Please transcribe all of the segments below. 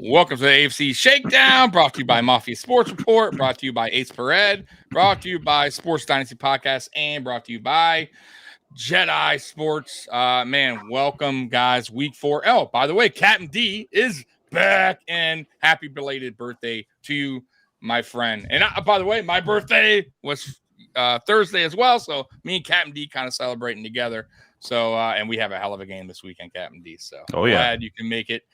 Welcome to the AFC Shakedown, brought to you by Mafia Sports Report, brought to you by Ace Per Ed, brought to you by Sports Dynasty Podcast, and brought to you by Jedi Sports. Welcome, guys. Week 4. Oh, by the way, Captain D is back, and happy belated birthday to you, my friend. And by the way, my birthday was Thursday as well, so me and Captain D kind of celebrating together. So, and we have a hell of a game this weekend, Captain D. So, glad you can make it.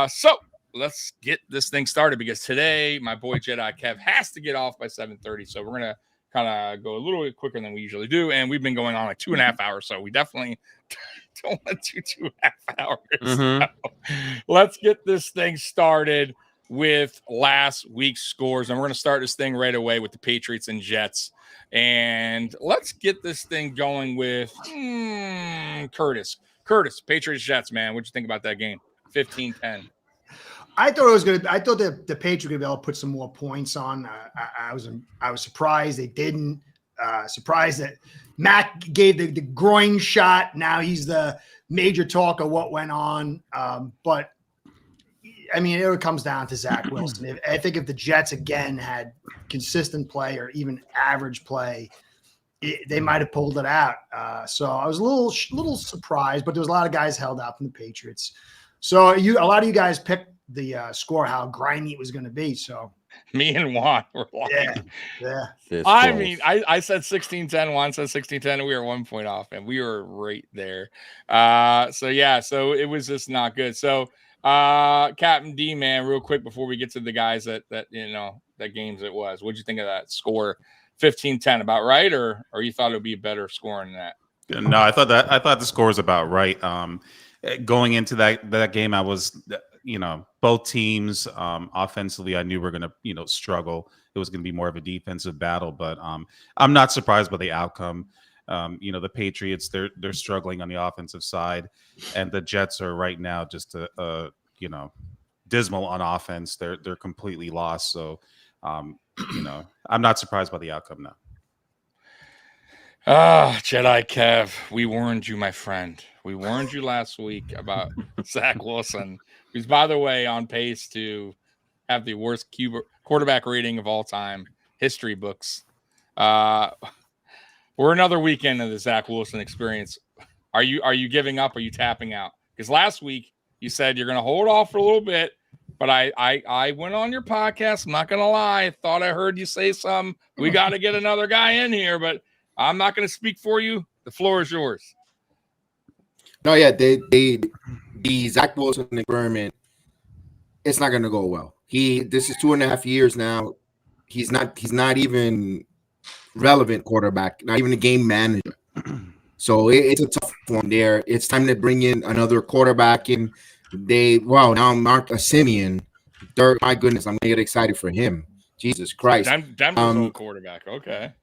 So let's get this thing started because today my boy Jedi Kev has to get off by 7:30. So we're going to kind of go a little bit quicker than we usually do. And we've been going on like 2.5 hours. So we definitely don't want to do 2.5 hours. So let's get this thing started with last week's scores. And we're going to start this thing right away with the Patriots and Jets. And let's get this thing going with Curtis, Patriots Jets, man. What'd you think about that game? 15-10. I thought it was good. I thought the Patriots were going to be able to put some more points on. I was surprised they didn't. Surprised that Matt gave the groin shot. Now he's the major talk of what went on. But I mean, it comes down to Zach Wilson. I think if the Jets again had consistent play or even average play, they might have pulled it out. So I was a little surprised, but there was a lot of guys held out from the Patriots. So a lot of you guys picked the score, how grimy it was going to be. So me and Juan were like, yeah. I mean, I said 16-10. Juan said 16-10, and we were 1 point off, and we were right there. So it was just not good. So Captain D, man, real quick before we get to the guys that games it was. What'd you think of that score? 15-10, about right, or you thought it would be a better score than that? No, I thought the score was about right. Going into that game, I was, both teams offensively, I knew we're going to, struggle. It was going to be more of a defensive battle, but I'm not surprised by the outcome. The Patriots, they're struggling on the offensive side, and the Jets are right now just dismal on offense. They're completely lost. So, I'm not surprised by the outcome now. Jedi Kev, we warned you, my friend. We warned you last week about Zach Wilson, who's, by the way, on pace to have the worst quarterback rating of all time, history books. We're another weekend of the Zach Wilson experience. Are you giving up? Are you tapping out? Because last week you said you're going to hold off for a little bit, but I went on your podcast. I'm not going to lie. I thought I heard you say something. We got to get another guy in here, but I'm not going to speak for you. The floor is yours. No, yeah, the Zach Wilson experiment, it's not going to go well. This is 2.5 years now. He's not even relevant quarterback, not even a game manager. So it's a tough one there. It's time to bring in another quarterback. And now Mark Simeon. My goodness, I'm going to get excited for him. Jesus Christ. Denver's old quarterback. Okay.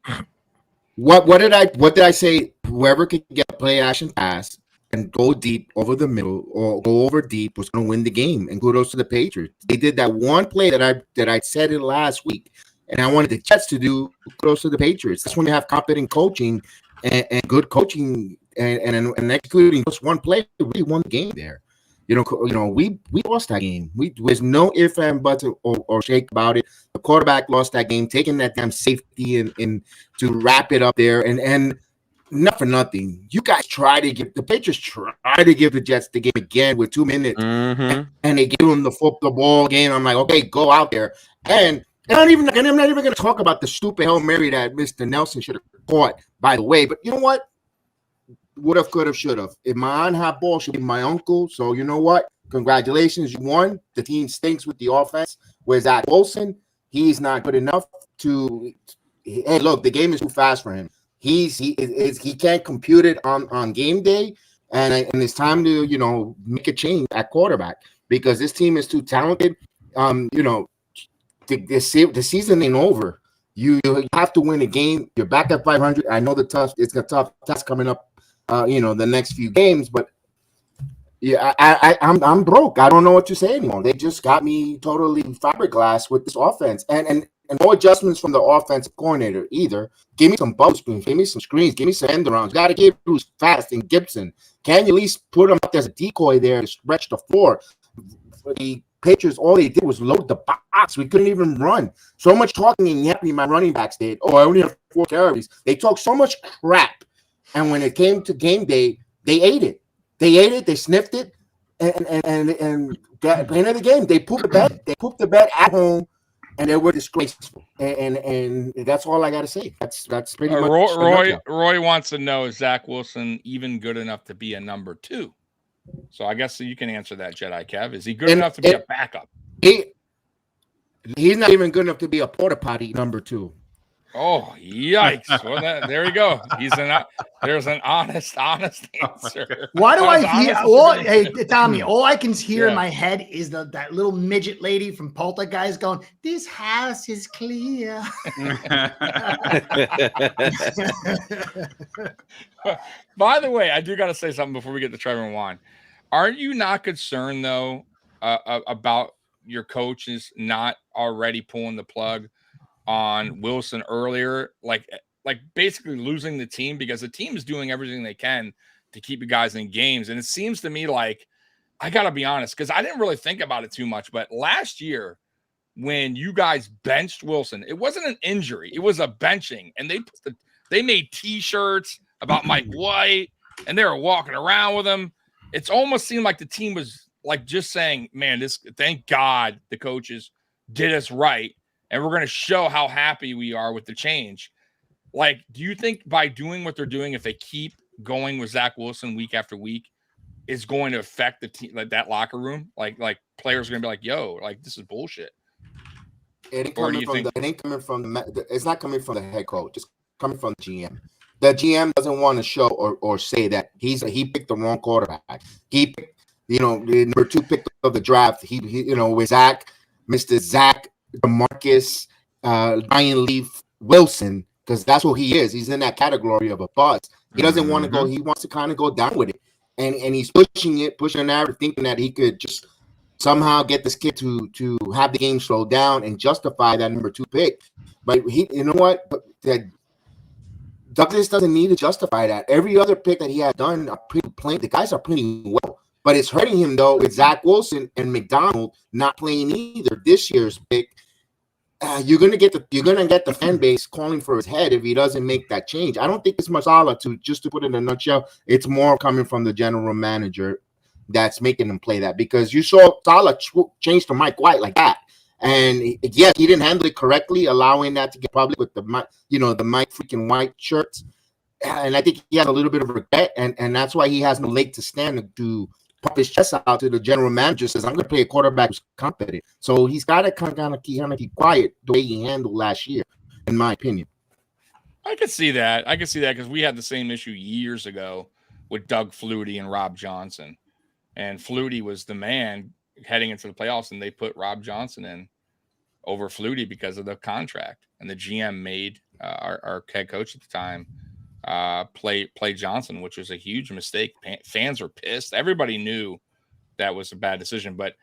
What did I say? Whoever could get a play action pass and go deep over the middle or go over deep was going to win the game. And kudos to the Patriots. They did that one play that I said it last week, and I wanted the Jets to do. Kudos to the Patriots. That's when you have competent coaching and good coaching and executing just one play. Really won the game there. We lost that game. There's no if and buts or shake about it. The quarterback lost that game, taking that damn safety and to wrap it up there. And not for nothing, you guys the Patriots try to give the Jets the game again with 2 minutes, and they give them the football game. I'm like, okay, go out there. And I'm not even going to talk about the stupid Hail Mary that Mr. Nelson should have caught, by the way. But you know what? Would have, could have, should have. If my aunt had ball, should be my uncle. So you know what? Congratulations, you won. The team stinks with the offense. Whereas Zach Wilson, he's not good enough to. Hey, look, the game is too fast for him. He can't compute it on game day, and it's time to make a change at quarterback because this team is too talented. The season ain't over. You have to win a game. You're back at 500. I know it's a tough task coming up. The next few games, but yeah, I'm broke. I don't know what to say anymore. They just got me totally fiberglass with this offense, and no adjustments from the offensive coordinator either. Give me some bubble screens, give me some screens, give me some end arounds. Got to give who's fast and Gibson. Can you at least put him up as a decoy there to stretch the floor? The Patriots, all they did was load the box. We couldn't even run. So much talking and yapping my running backs did. Oh, I only have 4 carries. They talked so much crap. And when it came to game day, they ate it. They sniffed it, and at the end of the game, they pooped the bed. They pooped the bed at home, and they were disgraceful. And that's all I got to say. That's pretty much. Roy wants to know, is Zach Wilson even good enough to be a number 2? So I guess you can answer that, Jedi Kev. Is he good enough to be a backup? He's not even good enough to be a porta potty number 2. Oh, yikes. Well, there you go. There's an honest answer. Why do I hear? Hey, Tommy, all I can hear in my head is that little midget lady from Poltergeist going, "This house is clear." By the way, I do got to say something before we get to Trevor and Juan. Are you not concerned, though, about your coaches not already pulling the plug on Wilson earlier, like basically losing the team, because the team is doing everything they can to keep you guys in games? And it seems to me like, I got to be honest, because I didn't really think about it too much, but last year when you guys benched Wilson, it wasn't an injury, it was a benching, and they made T-shirts about Mike White, and they were walking around with him. It's almost seemed like the team was like just saying, man, thank God the coaches did us right, and we're going to show how happy we are with the change. Like, do you think by doing what they're doing, if they keep going with Zach Wilson week after week, is going to affect the team, like that locker room? Like players are going to be like, yo, like, this is bullshit. It ain't coming it's not coming from the head coach. It's coming from the GM. The GM doesn't want to show or say that he picked the wrong quarterback. He picked, the number 2 pick of the draft. He with Mr. Zach DeMarcus, Ryan Leaf Wilson, because that's what he is. He's in that category of a bust. He doesn't want to go. He wants to kind of go down with it, and he's pushing the narrative, thinking that he could just somehow get this kid to have the game slow down and justify that number 2 pick. But you know what? Douglas doesn't need to justify that. Every other pick that he has done are pretty plain. The guys are playing well. But it's hurting him, though, with Zach Wilson and McDonald not playing either. This year's pick, you're gonna get the fan base calling for his head if he doesn't make that change. I don't think it's Masala to put it in a nutshell. It's more coming from the general manager that's making him play that, because you saw Salah change to Mike White like that, and yes, he didn't handle it correctly, allowing that to get public with the Mike freaking White shirts, and I think he had a little bit of regret, and that's why he has no leg to stand to pop his chest out to the general manager, says, I'm going to play a quarterback who's competent. So he's got to kind of keep quiet the way he handled last year, in my opinion. I could see that. Because we had the same issue years ago with Doug Flutie and Rob Johnson. And Flutie was the man heading into the playoffs, and they put Rob Johnson in over Flutie because of the contract. And the GM made our head coach at the time play Johnson, which was a huge mistake. Fans were pissed. Everybody knew that was a bad decision. But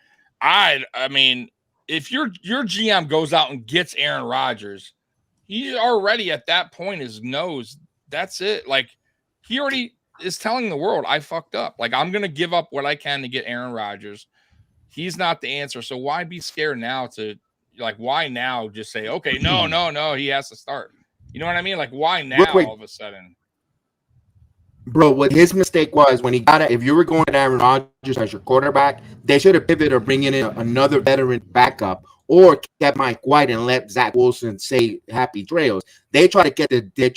I mean, if your GM goes out and gets Aaron Rodgers, he already at that point knows that's it. Like, he already is telling the world, I fucked up. Like, I'm gonna give up what I can to get Aaron Rodgers. He's not the answer. So why be scared now why now just say, okay, no, he has to start? You know what I mean? Like, why now all of a sudden? Bro, what his mistake was when he got it, if you were going to Aaron Rodgers as your quarterback, they should have pivoted or bringing in another veteran backup, or kept Mike White and let Zach Wilson say happy trails. They try to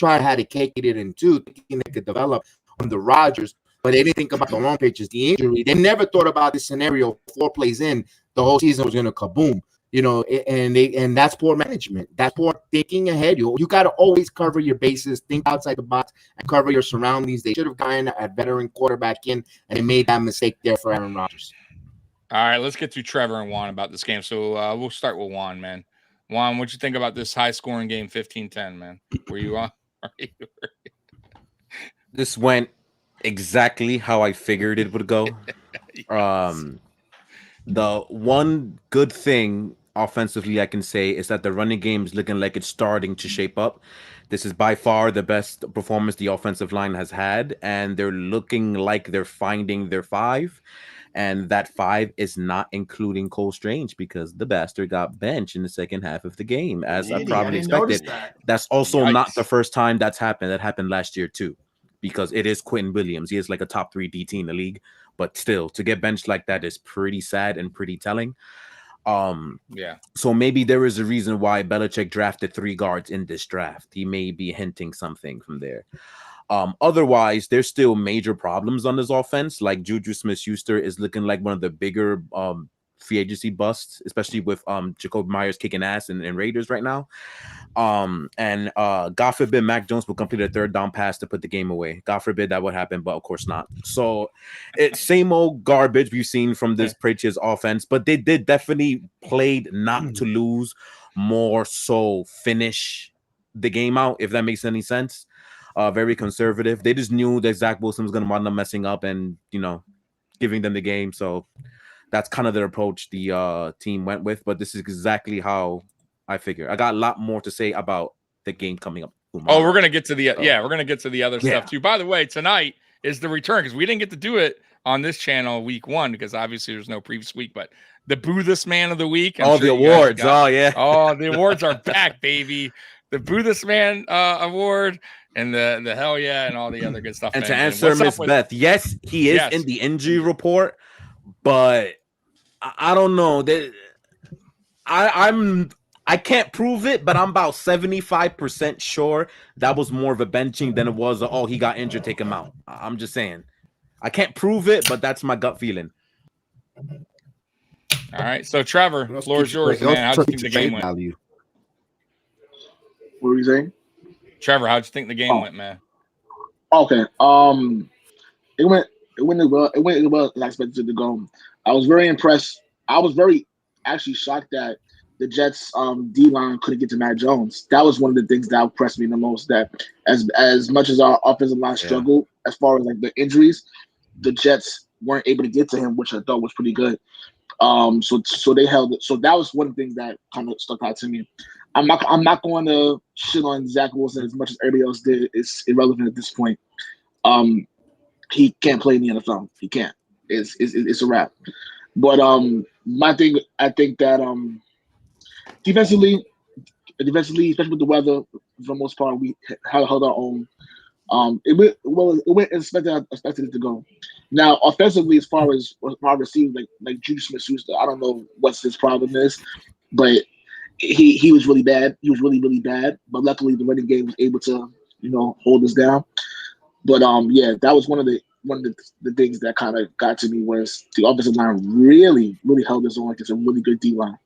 have to cake it in two, thinking they could develop on the Rodgers, but they didn't think about the wrong pitches, the injury. They never thought about this scenario 4 plays in, the whole season was going to kaboom. And that's poor management. That's poor thinking ahead. You got to always cover your bases, think outside the box, and cover your surroundings. They should have gotten a veteran quarterback in, and they made that mistake there for Aaron Rodgers. All right, let's get to Trevor and Juan about this game. So we'll start with Juan, man. Juan, what'd you think about this high-scoring game, 15-10, man? Were you on? This went exactly how I figured it would go. Yes. The one good thing offensively I can say is that the running game is looking like it's starting to shape up. This is by far the best performance the offensive line has had, and they're looking like they're finding their 5. And that 5 is not including Cole Strange because the bastard got benched in the second half of the game, as I probably expected. That's also not the first time that's happened. That happened last year too, because it is Quentin Williams. He is like a top 3 DT in the league, but still, to get benched like that is pretty sad and pretty telling. So maybe there is a reason why Belichick drafted 3 guards in this draft. He may be hinting something from there. Otherwise, there's still major problems on this offense. Like Juju Smith-Schuster is looking like one of the bigger free agency busts, especially with Jacoby Myers kicking ass in Raiders right now. And God forbid Mac Jones will complete a 3rd down pass to put the game away. God forbid that would happen, but of course not. So it's same old garbage we've seen from this Patriots offense, but they did definitely played not to lose, more so finish the game out, if that makes any sense. Very conservative. They just knew that Zach Wilson was going to wind up messing up and, giving them the game. So that's kind of their approach the team went with. But this is exactly how I figure. I got a lot more to say about the game coming up tomorrow. Oh, we're going to get to the we're going to get to the other stuff too. By the way, tonight is the return, because we didn't get to do it on this channel week 1 because obviously there's no previous week, but the Boo This Man of the Week. The awards. The awards are back, baby. The Boo This Man award. And the hell yeah, and all the other good stuff. And to answer Miss Beth, yes, he is in the injury report, but I don't know. I can't prove it, but I'm about 75% sure that was more of a benching than it was he got injured, take him out. I'm just saying. I can't prove it, but that's my gut feeling. All right, so Trevor, the floor is yours, man. How do you think the game went? What were you saying? Trevor, how'd you think the game went, man? Okay. It went well. It went well as I expected it to go. I was very impressed. I was very actually shocked that the Jets D-line couldn't get to Matt Jones. That was one of the things that impressed me the most, that as much as our offensive line struggled as far as like the injuries, the Jets weren't able to get to him, which I thought was pretty good. So they held it. So that was one thing that kind of stuck out to me. I'm not going to shit on Zach Wilson as much as everybody else did. It's irrelevant at this point. He can't play in the NFL. He can't. It's a wrap. But my thing, I think that defensively, especially with the weather, for the most part, we held our own. It went as expected it to go. Now, offensively, as far as our receivers, like Juju Smith-Schuster, I don't know what his problem is, but he was really bad. He was really, really bad. But luckily, the running game was able to, hold us down. But that was one of the things that kind of got to me, was the offensive line really, really held us on against a really good D line.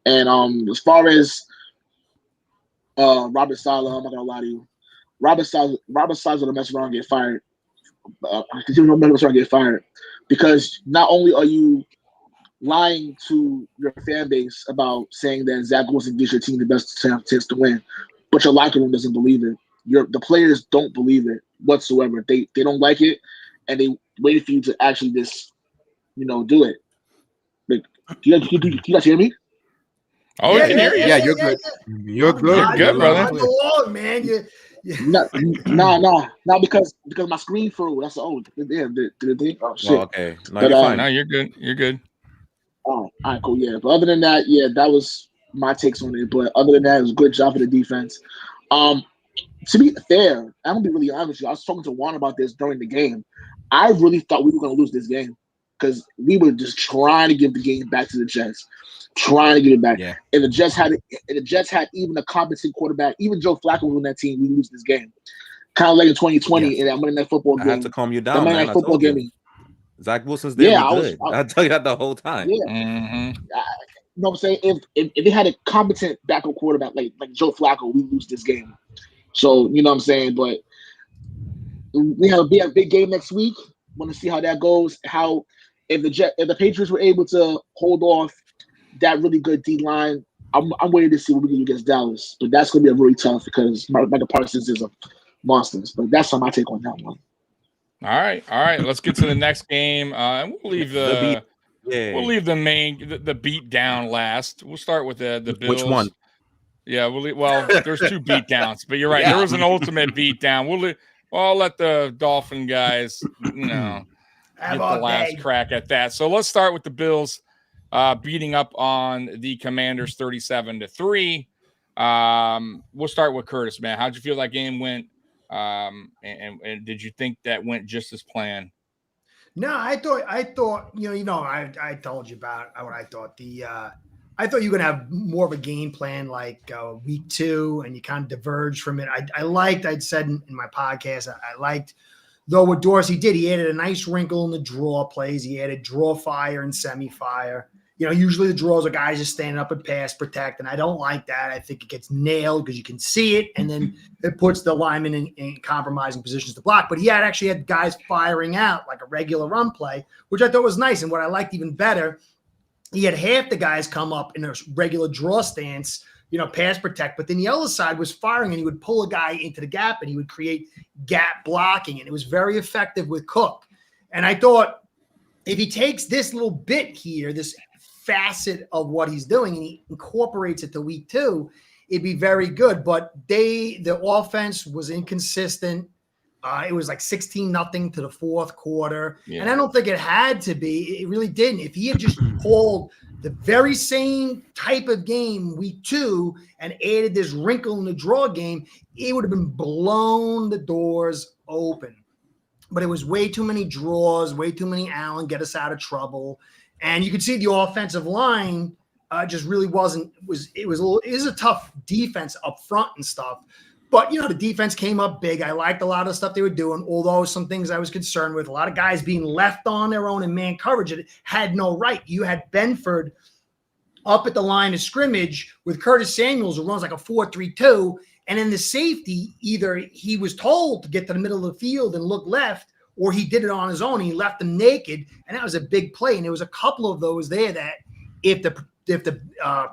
And as far as Robert Saleh, I'm not gonna lie to you, Robert Saleh's gonna mess around and get fired. Because not only are you lying to your fan base about saying that Zach Wilson gives your team the best chance to win, but your locker room doesn't believe it. The players don't believe it whatsoever. They don't like it, and they waited for you to actually just, do it. Like, you guys hear me? Oh, I can hear you. Yeah, you're good. You're good. You're good, brother. Go on, man. No, because my screen froze. That's oh shit. Oh, okay, no, you're fine. No, you're good. You're good. Oh, all right, cool. Yeah, but other than that, that was my takes on it. But other than that, it was a good job for the defense. To be fair, I'm gonna be really honest with you. I was talking to Juan about this during the game. I really thought we were gonna lose this game because we were just trying to give the game back to the Jets, trying to get it back. Yeah. And the Jets had even a competent quarterback. Even Joe Flacco was on that team. We lose this game, kind of like in 2020 in that Monday Night Football game. I had to calm you down, man. Football game. Zach Wilson's there. Yeah, good. I'll tell you that the whole time. Yeah. Mm-hmm. You know what I'm saying? If they had a competent backup quarterback like Joe Flacco, we lose this game. So, you know what I'm saying? But we have a big game next week. Want to see how that goes. How if the Patriots were able to hold off that really good D line, I'm waiting to see what we can do against Dallas. But that's going to be really tough because Micah Parsons is a monster. But that's my take on that one. All right. Let's get to the next game. We'll leave we'll leave the beat down last. We'll start with the Bills. Which one? Yeah, well, there's 2 beatdowns, but you're right. Yeah. There was an ultimate beatdown. I'll let the Dolphin guys, get Have the our last day. crack at that. So let's start with the Bills beating up on the Commanders 37-3. We'll start with Curtis, man. How'd you feel that game went? And did you think that went just as planned? No, I thought, I told you about what I thought. I thought you were gonna have more of a game plan like week 2, and you kind of diverged from it. I'd said in my podcast, I liked, though, what Dorsey did. He added a nice wrinkle in the draw plays. He added draw fire and semi fire. Usually the draws are guys just standing up and pass protect, and I don't like that. I think it gets nailed because you can see it, and then it puts the lineman in compromising positions to block. But he actually had guys firing out like a regular run play, which I thought was nice. And what I liked even better, he had half the guys come up in a regular draw stance, pass protect, but then the other side was firing, and he would pull a guy into the gap, and he would create gap blocking, and it was very effective with Cook. And I thought if he takes this little bit here, this facet of what he's doing, and he incorporates it to week 2, it'd be very good. But the offense was inconsistent. It was like 16-0 to the fourth quarter. Yeah. And I don't think it had to be. It really didn't. If he had just called the very same type of game week 2 and added this wrinkle in the draw game, it would have been blown the doors open. But it was way too many draws, way too many Allen, get us out of trouble. And you could see the offensive line just really it was a tough defense up front and stuff. But, the defense came up big. I liked a lot of the stuff they were doing, although some things I was concerned with. A lot of guys being left on their own in man coverage that had no right. You had Benford up at the line of scrimmage with Curtis Samuels, who runs like a 4-3-2. And in the safety, either he was told to get to the middle of the field and look left, or he did it on his own. He left them naked, and that was a big play. And there was a couple of those there that if the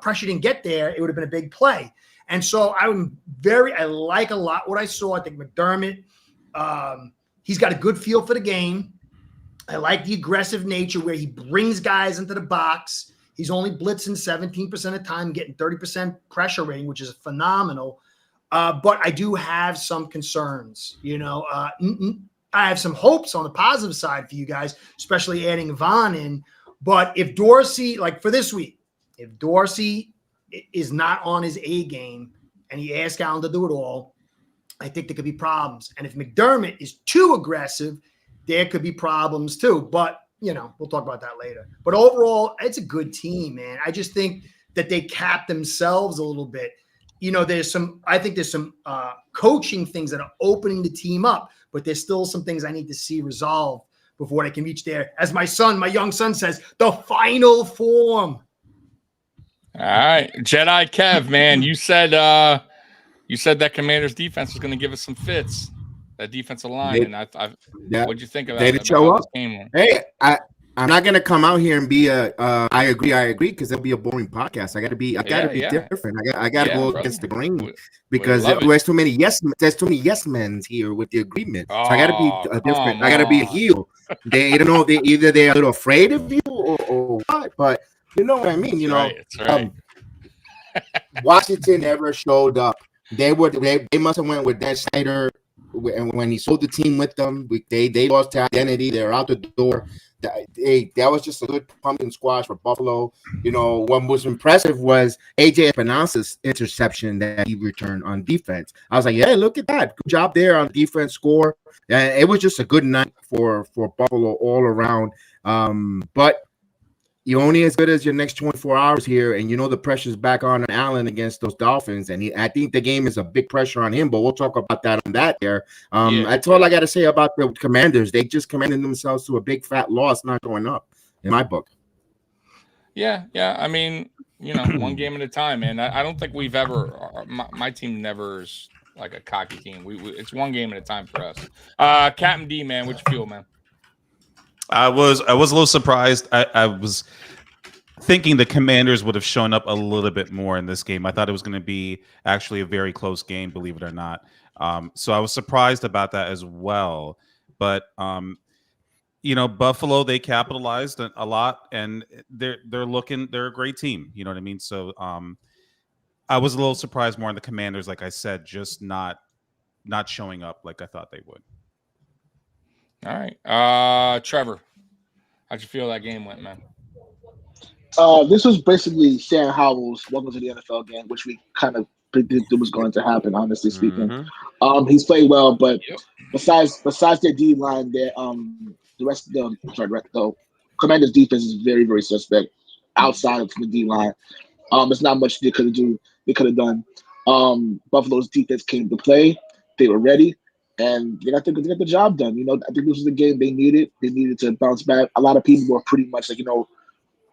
pressure didn't get there, it would have been a big play. And so I like a lot what I saw. I think McDermott, he's got a good feel for the game. I like the aggressive nature where he brings guys into the box. He's only blitzing 17% of the time, getting 30% pressure rating, which is phenomenal. But I do have some concerns, I have some hopes on the positive side for you guys, especially adding Vaughn in. But if Dorsey, like for this week, if Dorsey is not on his A game and he asks Allen to do it all, I think there could be problems. And if McDermott is too aggressive, there could be problems too. But, we'll talk about that later. But overall, it's a good team, man. I just think that they capped themselves a little bit. There's some coaching things that are opening the team up, but there's still some things I need to see resolved before they can reach there. As my young son says, the final form. All right, Jedi Kev, man, you said that Commanders defense was going to give us some fits. That defensive line, what'd you think of that? They did show up. Hey, I'm not gonna come out here and be I agree, because it'll be a boring podcast. I gotta be different. I gotta go against the grain because there's too many yes men here with the agreement. So I gotta be different. I gotta be a heel. They don't know. They're a little afraid of you or what, but you know what I mean. That's right. Washington never showed up. They must have went with Dan Snyder when he sold the team with them. They lost their identity. They're out the door. That was just a good pumpkin squash for Buffalo. What was impressive was AJ Espinosa's interception that he returned on defense. I was like, yeah, look at that. Good job there on defense score. It was just a good night for Buffalo all around. But you're only as good as your next 24 hours here, and the pressure's back on Allen against those Dolphins, and I think the game is a big pressure on him, but we'll talk about that on that there. That's all I got to say about the Commanders. They just commanded themselves to a big fat loss, not going up, in my book. Yeah. I mean, one game at a time, man. I don't think we've ever my team never is like a cocky team. It's one game at a time for us. Captain D, man, what you feel, man? I was a little surprised. I was thinking the Commanders would have shown up a little bit more in this game. I thought it was going to be actually a very close game, believe it or not. So I was surprised about that as well. But Buffalo, they capitalized a lot, and they're a great team. You know what I mean? So I was a little surprised more on the Commanders, like I said, just not showing up like I thought they would. All right. Trevor, how'd you feel that game went, man? This was basically Sam Howell's welcome to the NFL game, which we kind of predicted was going to happen, honestly speaking. Mhm. He's played well, but Yep. besides their D line, the Commanders defense is very, very suspect outside of the D line. There's not much they could have done. Buffalo's defense came to play. They were ready, and they got the job done. You know, I think this was the game they needed. They needed to bounce back. A lot of people were pretty much like,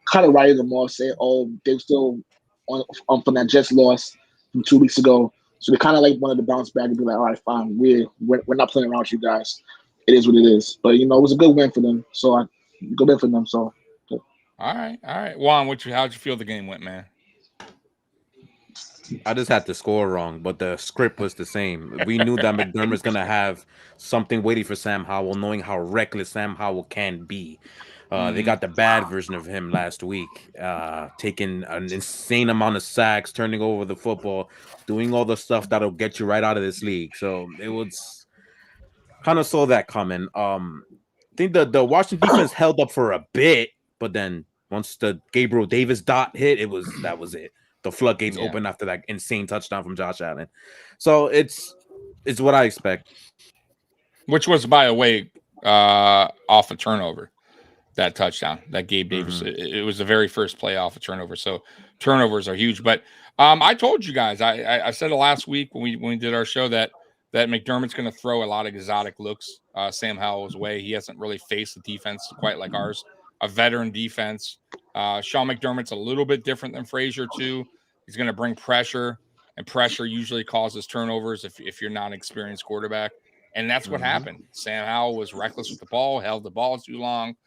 kind of writing them off, saying, "Oh, they're still on from that Jets loss from 2 weeks ago." So they kind of like wanted to bounce back and be like, "All right, fine, we're not playing around with you guys. It is what it is." But it was a good win for them. So good win for them. So. All right. Juan, how'd you feel the game went, man? I just had the score wrong, but the script was the same. We knew that McDermott's going to have something waiting for Sam Howell, knowing how reckless Sam Howell can be. They got the bad version of him last week, taking an insane amount of sacks, turning over the football, doing all the stuff that'll get you right out of this league. So it was kind of saw that coming. I think the Washington defense held up for a bit, but then once the Gabriel Davis dot hit, that was it. The floodgates opened after that insane touchdown from Josh Allen. So it's what I expect. Which was, by the way, off a turnover. That touchdown that Gabe Davis, it was the very first play off a turnover. So turnovers are huge. But I told you guys, I said it last week when we did our show that McDermott's going to throw a lot of exotic looks Sam Howell's way. He hasn't really faced the defense quite like ours, a veteran defense. Sean McDermott's a little bit different than Frazier too. He's going to bring pressure, and pressure usually causes turnovers if you're not an experienced quarterback. And that's what happened. Sam Howell was reckless with the ball, held the ball too long.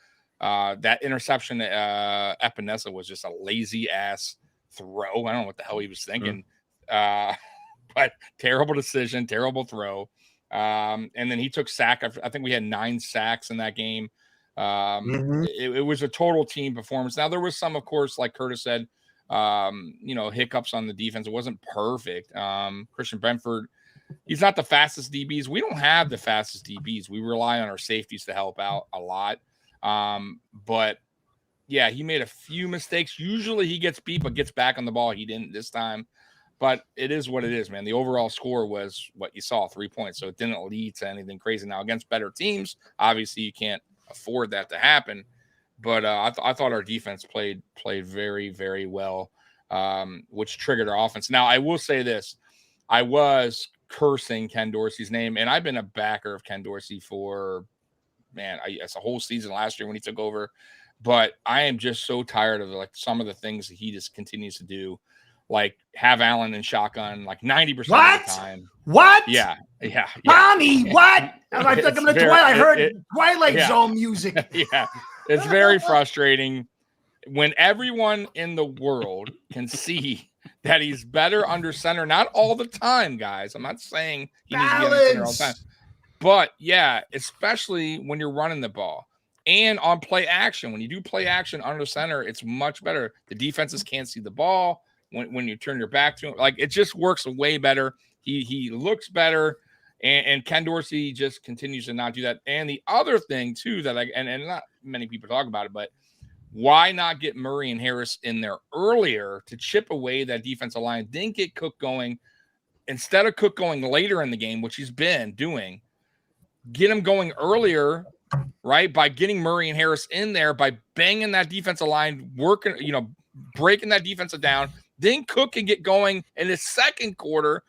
That interception, Epinesa was just a lazy ass throw. I don't know what the hell he was thinking. But terrible decision, terrible throw. And then he took sack. I think we had 9 sacks in that game. It was a total team performance. Now there was some, of course, like Curtis said, hiccups on the defense. It wasn't perfect. Christian Benford, he's not the fastest DBs. We don't have the fastest DBs. We rely on our safeties to help out a lot. But yeah, he made a few mistakes. Usually he gets beat, but gets back on the ball. He didn't this time, but it is what it is, man. The overall score was what you saw, 3 points. So it didn't lead to anything crazy. Now against better teams, obviously you can't afford that to happen. But I thought our defense played very, very well, which triggered our offense. Now I will say this, I was cursing Ken Dorsey's name, and I've been a backer of Ken Dorsey for it's a whole season last year when he took over, but I am just so tired of like some of the things that he just continues to do, like have Allen in shotgun like 90% of the time. What? Yeah. Mommy, what? Am I thinking of the Twilight? I heard Twilight Zone music. Yeah, it's very frustrating when everyone in the world can see that he's better under center. Not all the time, guys. I'm not saying he needs to be under center all the time. But yeah, especially when you're running the ball and on play action. When you do play action under center, it's much better. The defenses can't see the ball when you turn your back to him. Like it just works way better. He looks better, and Ken Dorsey just continues to not do that. And the other thing too that and not many people talk about it, but why not get Murray and Harris in there earlier to chip away that defensive line? Didn't get Cook going instead of Cook going later in the game, which he's been doing. Get him going earlier, right? By getting Murray and Harris in there, by banging that defensive line, working, breaking that defensive down. Then Cook can get going in the second quarter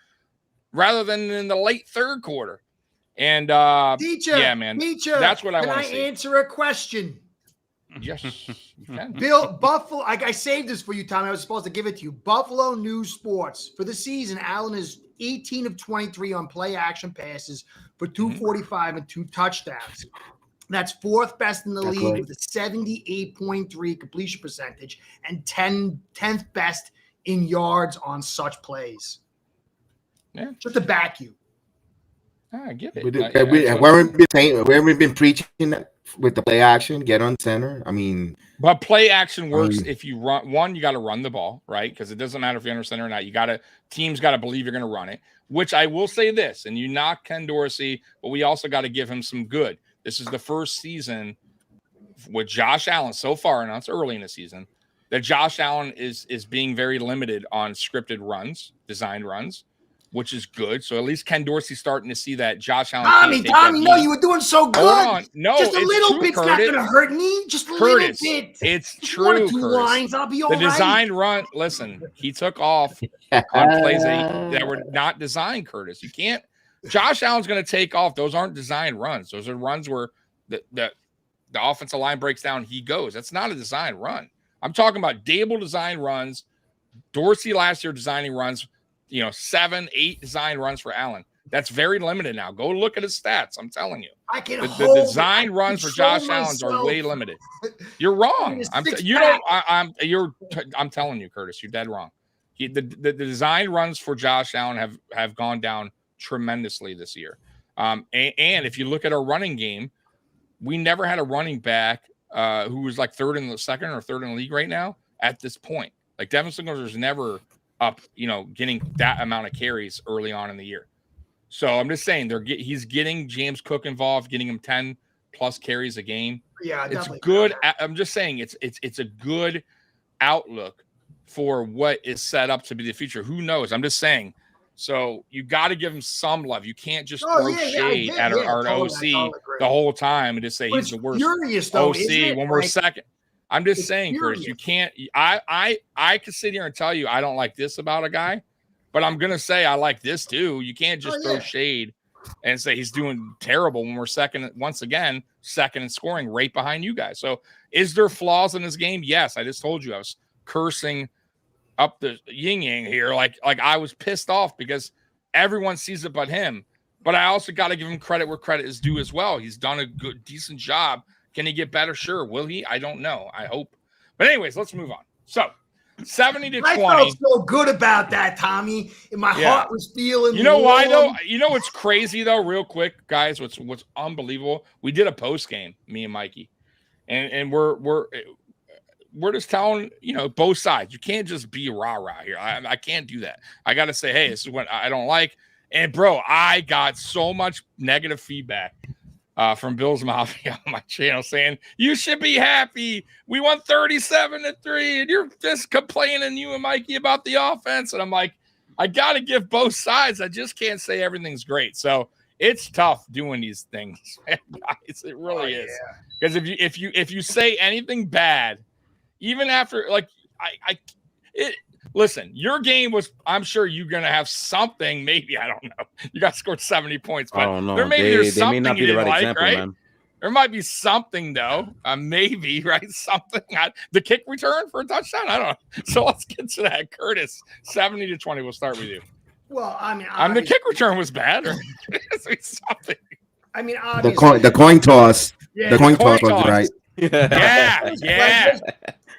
rather than in the late third quarter. And Teacher, that's what I want to see. Can I answer a question? Yes, you can. Buffalo. I saved this for you, Tommy. I was supposed to give it to you. Buffalo News Sports. For the season, Allen is 18 of 23 on play action passes for 245 and 2 touchdowns. That's 4th best in the league with a 78.3 completion percentage and 10th best in yards on such plays. Yeah. Just to back you. I get it. We haven't been preaching that with the play action, get on center. I mean, but play action works if you run. One, you got to run the ball, right? Because it doesn't matter if you're under center or not. Teams got to believe you're going to run it. Which I will say this, and you knock Ken Dorsey, but we also got to give him some good. This is the first season with Josh Allen so far, and it's early in the season, that Josh Allen is being very limited on scripted runs, designed runs, which is good. So at least Ken Dorsey's starting to see that Josh Allen. Tommy, no, you were doing so good. Hold on. No, just a little true, bit's Curtis. not going to hurt me. Just a little bit. It's just true, one or two Curtis. lines, I'll be all right. The designed run, listen, he took off on plays that were not designed, Curtis. You can't. Josh Allen's going to take off. Those aren't designed runs. Those are runs where the offensive line breaks down, he goes. That's not a designed run. I'm talking about Dable designed runs. Dorsey last year designing runs, 7, 8 design runs for Allen. That's very limited now. Go look at his stats. I'm telling you. The design runs for Josh Allen's are way limited. You're wrong. I'm telling you, Curtis, you're dead wrong. The design runs for Josh Allen have gone down tremendously this year. And if you look at our running game, we never had a running back who was like third in the league right now at this point. Like Devin Singleton's never up, getting that amount of carries early on in the year. So I'm just saying he's getting James Cook involved, getting him 10 plus carries a game. Yeah, it's good. I'm just saying it's a good outlook for what is set up to be the future. Who knows? I'm just saying. So you got to give him some love. You can't just throw shade at our OC the whole time and just say he's the worst OC when we're second. I'm just saying, Curtis, you can't. I could sit here and tell you I don't like this about a guy, but I'm gonna say I like this too. You can't just throw shade and say he's doing terrible when we're second in scoring right behind you guys. So is there flaws in this game? Yes. I just told you I was cursing up the yin yang here. Like I was pissed off because everyone sees it but him. But I also got to give him credit where credit is due as well. He's done a decent job. Can he get better? Sure. Will he? I don't know. I hope. But anyways, let's move on. So 70-20. I felt so good about that, Tommy. And my heart was feeling. You know why though? You know what's crazy though, real quick, guys. What's unbelievable? We did a post game, me and Mikey, and we're just telling both sides. You can't just be rah-rah here. I can't do that. I got to say, hey, this is what I don't like. And bro, I got so much negative feedback from Bill's Mafia on my channel saying you should be happy. We won 37-3, and you're just complaining, you and Mikey, about the offense. And I'm like, I got to give both sides. I just can't say everything's great. So it's tough doing these things, guys. It really is. Because if you say anything bad, even after listen, your game was, I'm sure you're going to have something. Maybe, I don't know. You got scored 70 points, but there's something may not be you the didn't right like, example, right? man. There might be something though. Maybe, right? Something. The kick return for a touchdown. I don't know. So let's get to that, Curtis. 70-20. We'll start with you. Well, I mean, the kick return was bad, or something. I mean, the coin toss. Yeah, the coin toss was right. Yeah.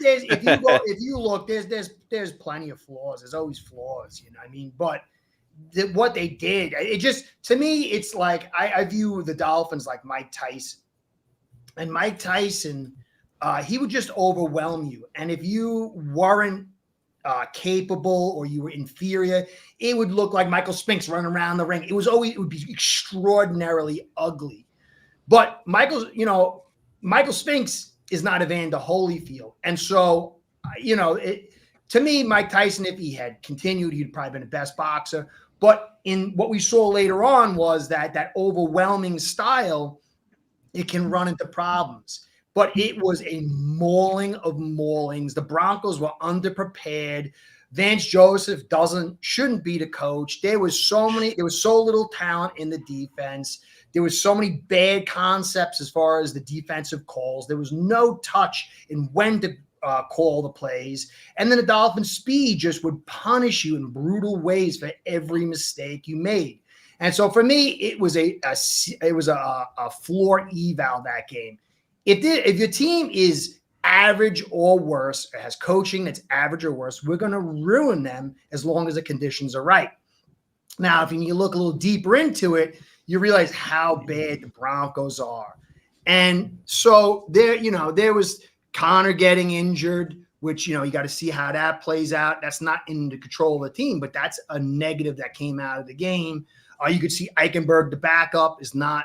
If you look, there's plenty of flaws. There's always flaws, you know what I mean? But what they did, it just, to me, it's like I view the Dolphins like Mike Tyson. And Mike Tyson, he would just overwhelm you. And if you weren't capable or you were inferior, it would look like Michael Spinks running around the ring. It would be extraordinarily ugly. But Michael Spinks is not Evander Holyfield. And so, to me, Mike Tyson, if he had continued, he'd probably been the best boxer. But in what we saw later on was that overwhelming style, it can run into problems. But it was a mauling of maulings. The Broncos were underprepared. Vance Joseph shouldn't be the coach. There was so little talent in the defense. There was so many bad concepts as far as the defensive calls. There was no touch in when to call the plays. And then the Dolphins' speed just would punish you in brutal ways for every mistake you made. And so for me, it was a floor eval that game. If your team is average or worse, or has coaching that's average or worse, we're going to ruin them as long as the conditions are right. Now, if you look a little deeper into it, you realize how bad the Broncos are. And so there was Connor getting injured, which, you got to see how that plays out. That's not in the control of the team, but that's a negative that came out of the game. You could see Eichenberg, the backup, is not,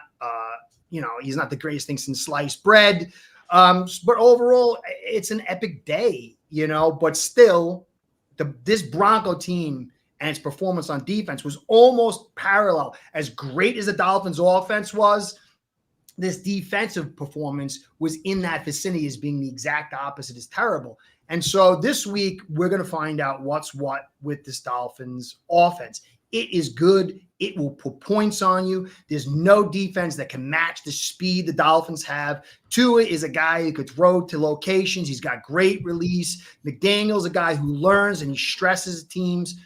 he's not the greatest thing since sliced bread. But overall, it's an epic day, but still this Bronco team and its performance on defense was almost parallel. As great as the Dolphins offense was, this defensive performance was in that vicinity as being the exact opposite, is terrible. And so this week, we're going to find out what's what with this Dolphins offense. It is good. It will put points on you. There's no defense that can match the speed the Dolphins have. Tua is a guy who could throw to locations. He's got great release. McDaniel's a guy who learns and he stresses teams.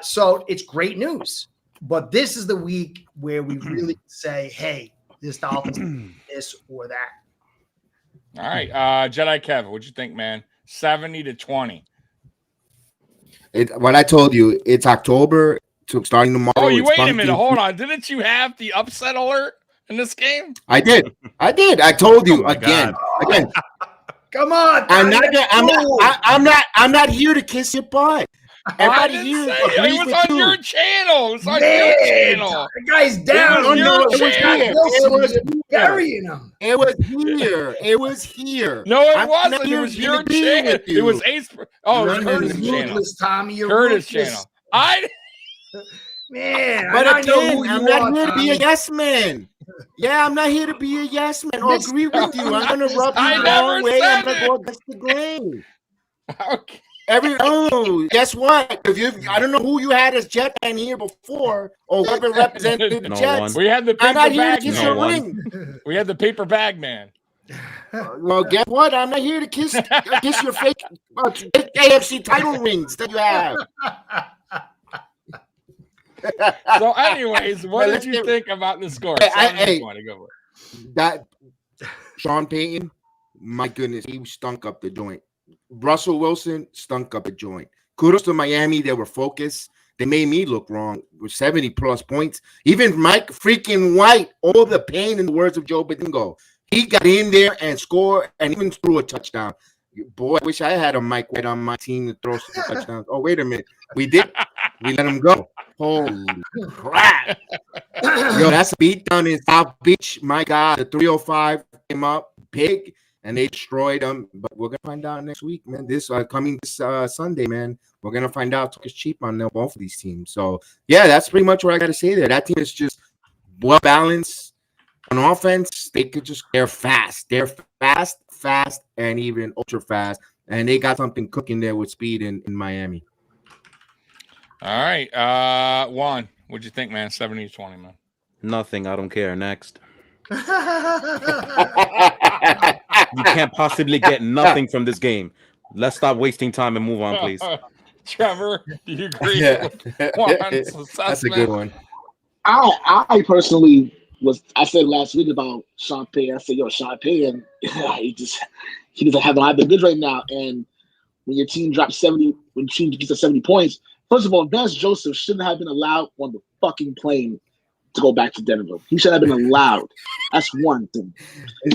So it's great news. But this is the week where we really say, hey, this Dolphins, this or that. All right. Jedi Kev, what'd you think, man? 70-20. What I told you, it's October. Starting tomorrow. Oh, you wait a minute. Hold on. Didn't you have the upset alert in this game? I did. I told you again. Come on. I'm not here to kiss your butt. Everybody here it was on your channel. It was on your channel. The guy's down. It was burying him. It was here. It was here. No, it wasn't. It was your channel. It was Ace. Oh, it was Curtis' channel. Tommy, Curtis' channel. Man, but again, I'm not here to be a yes man. Yeah, I'm not here to be a yes man. I agree with you. I'm gonna rub you the wrong way. I'm gonna go against the grain. Okay. Guess what? I don't know who you had as Jet fan here before, or whoever represented the Jets. We had the paper bag man. We had the paper bag man. Well, guess what? I'm not here to kiss your fake AFC title rings that you have. So, anyways, what did you think about the score? That Sean Payton, my goodness, he stunk up the joint. Russell Wilson stunk up the joint. Kudos to Miami. They were focused. They made me look wrong with 70-plus points. Even Mike freaking White, all the pain in the words of Joe Badingo. He got in there and scored and even threw a touchdown. Boy, I wish I had a Mike White on my team to throw some touchdowns. Oh, wait a minute. We did. We let him go. Holy crap. Yo, that's a beatdown in South Beach. My God, the 305 came up big. And they destroyed them, but we're gonna find out next week, man. This coming this Sunday, man. We're gonna find out it's cheap on both of these teams. So yeah, that's pretty much what I got to say there. That team is just well balanced on offense. They're fast. They're fast, and even ultra fast. And they got something cooking there with speed in Miami. All right, Juan, what'd you think, man? 70-20, man. Nothing. I don't care. Next. You can't possibly get nothing from this game. Let's stop wasting time and move on, please. Trevor, do you agree? That's a good one. I personally I said last week about Sean Payton. I said, Sean Payton, he doesn't have the goods right now. And when your team drops 70, when your team gets to 70 points, first of all, Vance Joseph shouldn't have been allowed on the fucking plane to go back to Denver. He should have been allowed. That's one thing.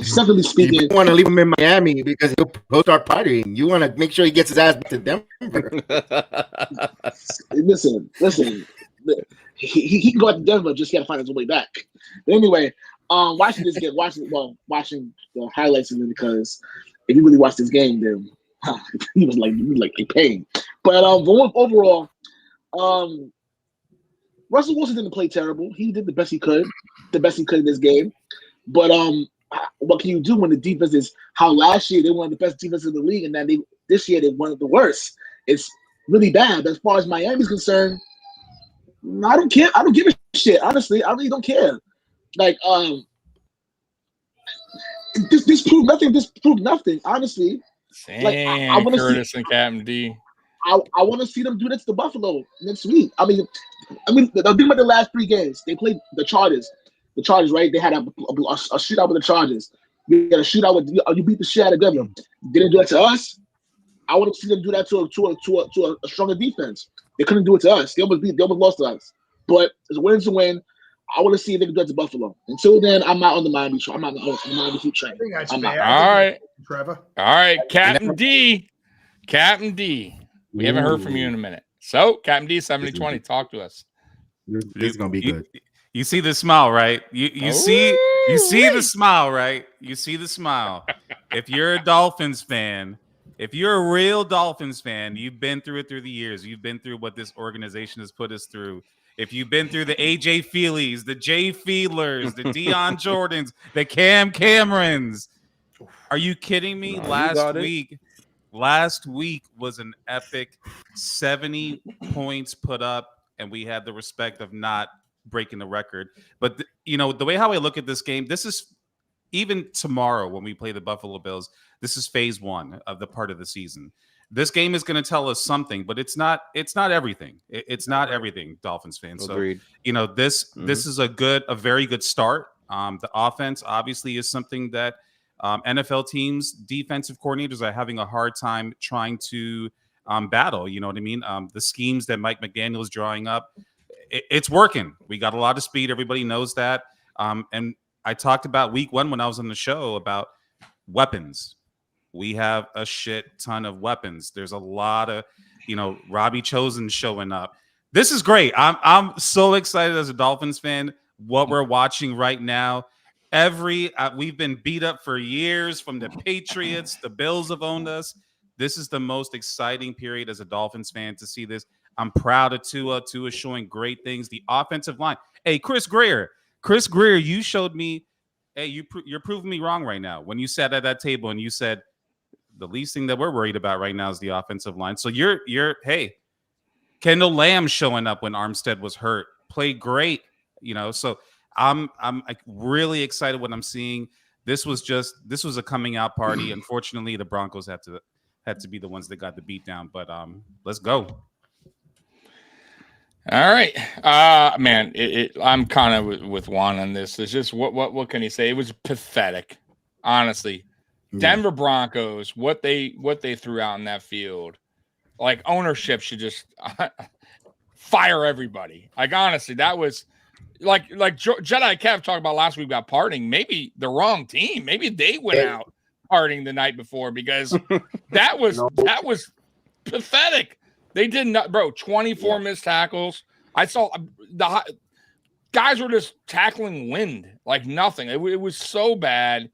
Secondly speaking, you want to leave him in Miami because he'll start partying. You want to make sure he gets his ass back to Denver. Listen. He can go out to Denver, just got to find his way back. But anyway, watching this game, watching the highlights of it, because if you really watch this game, then he was like a pain. But overall, Russell Wilson didn't play terrible. He did the best he could in this game. But what can you do when the defense is how last year they were one of the best defenses in the league, and then this year they're one of the worst? It's really bad. As far as Miami's concerned, I don't care. I don't give a shit. Honestly, I really don't care. Like this proved nothing. This proved nothing. Honestly, I want Curtis and Captain D. I want to see them do that to the Buffalo next week. I mean, think about the last 3 games. They played the Chargers. The Chargers, right? They had a shootout with the Chargers. You had a shootout with you beat the shit out of them. Didn't do that to us. I want to see them do that to a stronger defense. They couldn't do it to us. They almost lost to us. But it's a win to win. I want to see if they can do it to Buffalo. Until then, I'm not on the Miami train. I'm not on the Miami Heat train. I think that's I'm fair. not. All right. Trevor. All right, Captain D. Captain D. We haven't heard from you in a minute. So, Captain D, 7020, talk to us. This is gonna be good. You see the smile, right? You see the smile, right? You see the smile. If you're a Dolphins fan, if you're a real Dolphins fan, you've been through it through the years. You've been through what this organization has put us through. If you've been through the AJ Feelys, the Jay Fiedlers, the Deion Jordans, the Cam Camerons, are you kidding me? Last week was an epic 70 points put up, and we had the respect of not breaking the record. But the way how I look at this game, this is even tomorrow when we play the Buffalo Bills, this is phase one of the part of the season. This game is going to tell us something, but it's not everything. It's not everything, Dolphins fans. Agreed. So, this is a very good start. The offense obviously is something that NFL teams, defensive coordinators are having a hard time trying to battle. You know what I mean? The schemes that Mike McDaniel is drawing up, it's working. We got a lot of speed. Everybody knows that. And I talked about week one when I was on the show about weapons. We have a shit ton of weapons. There's a lot of, Robbie Chosen showing up. This is great. I'm so excited as a Dolphins fan. What we're watching right now. We've been beat up for years from the Patriots. The Bills have owned us. This is the most exciting period as a Dolphins fan to see this. I'm proud of Tua. Tua is showing great things. The offensive line. Hey, Chris Greer, you showed me. Hey, you're proving me wrong right now. When you sat at that table and you said the least thing that we're worried about right now is the offensive line. So hey, Kendall Lamb showing up when Armstead was hurt, played great. So I'm really excited what I'm seeing. This was a coming out party. Unfortunately, the Broncos had to be the ones that got the beat down. But let's go. All right, man. I'm kind of with Juan on this. It's just what can you say? It was pathetic, honestly. Denver Broncos, what they threw out in that field, like ownership should just fire everybody. Like honestly, that was like Jedi Kev talked about last week about partying. Maybe the wrong team. Maybe they went out partying the night before because that was pathetic. They did not, bro. 24 missed tackles. I saw the guys were just tackling wind like nothing. It was so bad.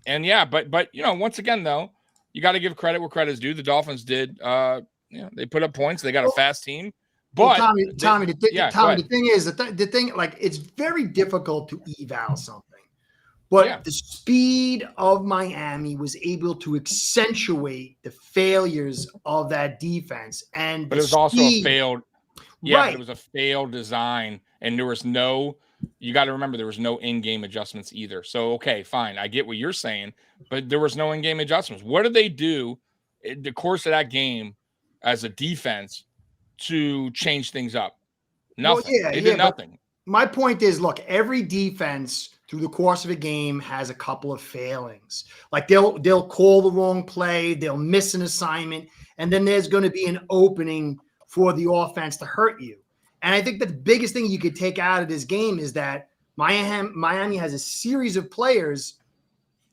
And yeah, but once again though, you got to give credit where credit is due. The Dolphins did. They put up points. They got a fast team. But Tommy, the thing is the thing like it's very difficult to eval something. But the speed of Miami was able to accentuate the failures of that defense. But it was also a failed. Yeah, right. But it was a failed design. And there was you got to remember, there was no in-game adjustments either. So, okay, fine. I get what you're saying, but there was no in-game adjustments. What did they do in the course of that game as a defense to change things up? Nothing. They did nothing. My point is, look, every defense through the course of a game has a couple of failings. Like they'll call the wrong play, they'll miss an assignment, and then there's going to be an opening for the offense to hurt you. And I think that the biggest thing you could take out of this game is that Miami has a series of players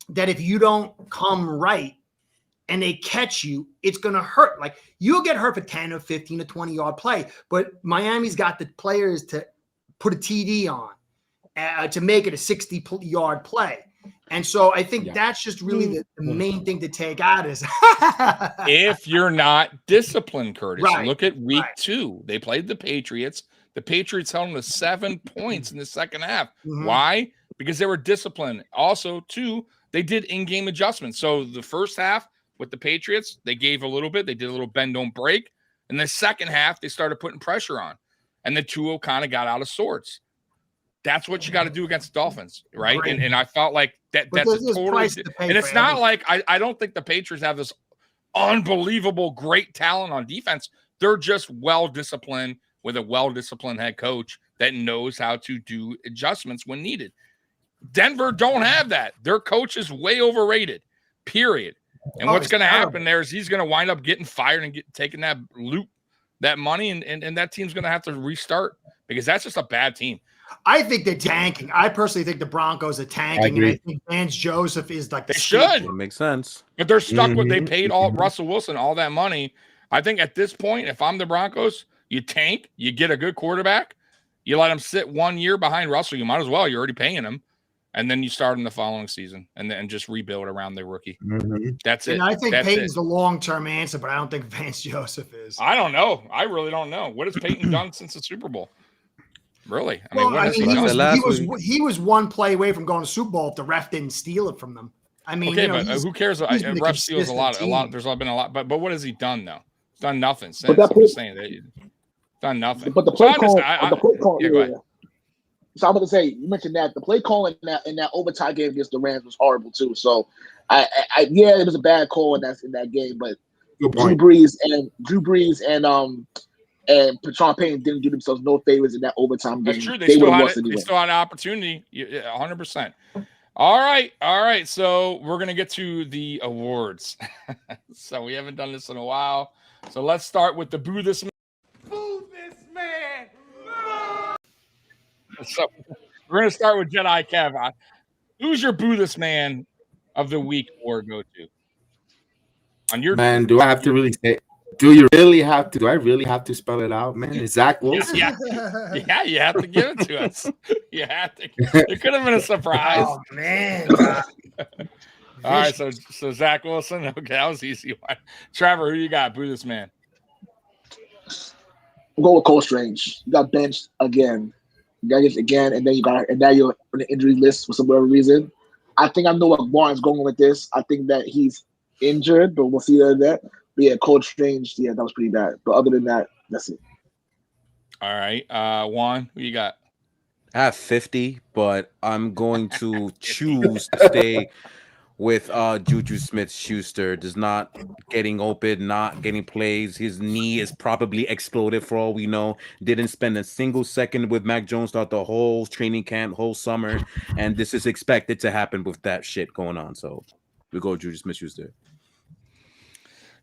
that if you don't come right and they catch you, it's going to hurt. Like you'll get hurt for 10 or 15 or 20-yard play, but Miami's got the players to put a TD on to make it a 60-yard play. And so I think that's just really the main thing to take out is if you're not disciplined, Curtis. Right, look at week 2. They played the Patriots. The Patriots held them to 7 points in the second half. Mm-hmm. Why? Because they were disciplined. Also, 2, they did in-game adjustments. So the first half with the Patriots, they gave a little bit. They did a little bend, don't break. In the second half, they started putting pressure on. And the Tua kind of got out of sorts. That's what you got to do against the Dolphins, right? And I felt like that's a totally – and it's not like I don't think the Patriots have this unbelievable great talent on defense. They're just well-disciplined with a well-disciplined head coach that knows how to do adjustments when needed. Denver don't have that. Their coach is way overrated, period. And what's going to happen there is he's going to wind up getting fired and taking that that money, and that team's going to have to restart because that's just a bad team. I think they're tanking. I personally think the Broncos are tanking, and I think Vance Joseph is like the They should. That makes sense. But they're stuck with they paid Russell Wilson all that money. I think at this point, if I'm the Broncos, you tank, you get a good quarterback, you let him sit 1 year behind Russell. You might as well. You're already paying him. And then you start in the following season and then just rebuild around the rookie. That's it. And I think That's Peyton's the long-term answer, but I don't think Vance Joseph is. I don't know. I really don't know. What has Peyton done since the Super Bowl? Really? I mean, he was one play away from going to Super Bowl if the ref didn't steal it from them. I mean, okay, but who cares? Ref steals a lot. There's been a lot. But what has he done though? He's done nothing. Since. I'm just saying that he's done nothing. But the play call, go ahead. So I'm going to say, you mentioned that the play call in that overtime game against the Rams was horrible too. So yeah, it was a bad call in that game, but Drew Brees and Sean Payton didn't do themselves no favors in that overtime game. That's true. They still had an opportunity. 100%. All right. So we're gonna get to the awards. So we haven't done this in a while. So let's start with the Boo This Man. Boo This Man. So we're gonna start with Jedi Kev. Who's your Boo This Man of the week or go to? On your man, do I have to really say? Do you really have to? Do I really have to spell it out, man? Is Zach Wilson? Yeah, you have to give it to us. You have to. It could have been a surprise. Oh man! All right, so Zach Wilson. Okay, that was easy one. Trevor, who you got? Boo This Man. We'll go with Cole Strange. You got benched again. You got it again, and now you're on the injury list for some whatever reason. I think I know what Warren's going with this. I think that he's injured, but we'll see that. But yeah, Cole Strange, yeah, that was pretty bad. But other than that, that's it. All right. Juan, who you got? I have 50, but I'm going to choose to stay with Juju Smith-Schuster. Does not getting open, not getting plays. His knee is probably exploded for all we know. Didn't spend a single second with Mac Jones throughout the whole training camp, whole summer. And this is expected to happen with that shit going on. So we go Juju Smith-Schuster.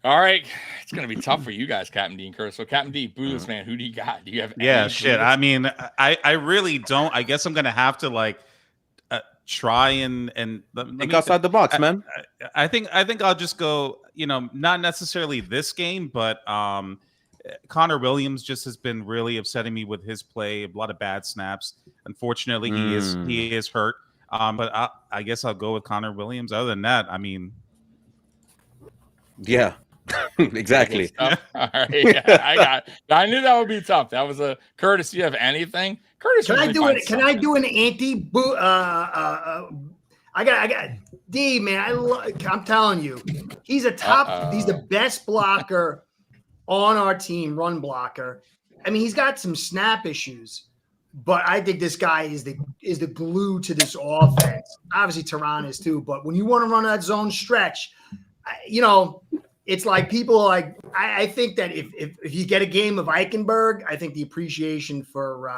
All right, it's gonna be tough for you guys, Captain D and Curtis. So, Captain D, Boo This Man, who do you got? Do you have? Shit. I mean, I really don't. I guess I'm gonna have to try and think outside the box, man. I think I'll just go. Not necessarily this game, but Connor Williams just has been really upsetting me with his play. A lot of bad snaps. Unfortunately, he is hurt. But I guess I'll go with Connor Williams. Other than that, I mean, yeah. Exactly. All right, yeah, I knew that would be tough. That was a Curtis. Do you have anything? Curtis, can I do it? Can I do an anti-boo? I got D, man. I'm telling you, he's a top. He's the best blocker on our team, run blocker. I mean, he's got some snap issues, but I think this guy is the glue to this offense. Obviously, Tehran is too. But when you want to run that zone stretch, it's like people I think that if you get a game of Eichenberg, I think the appreciation for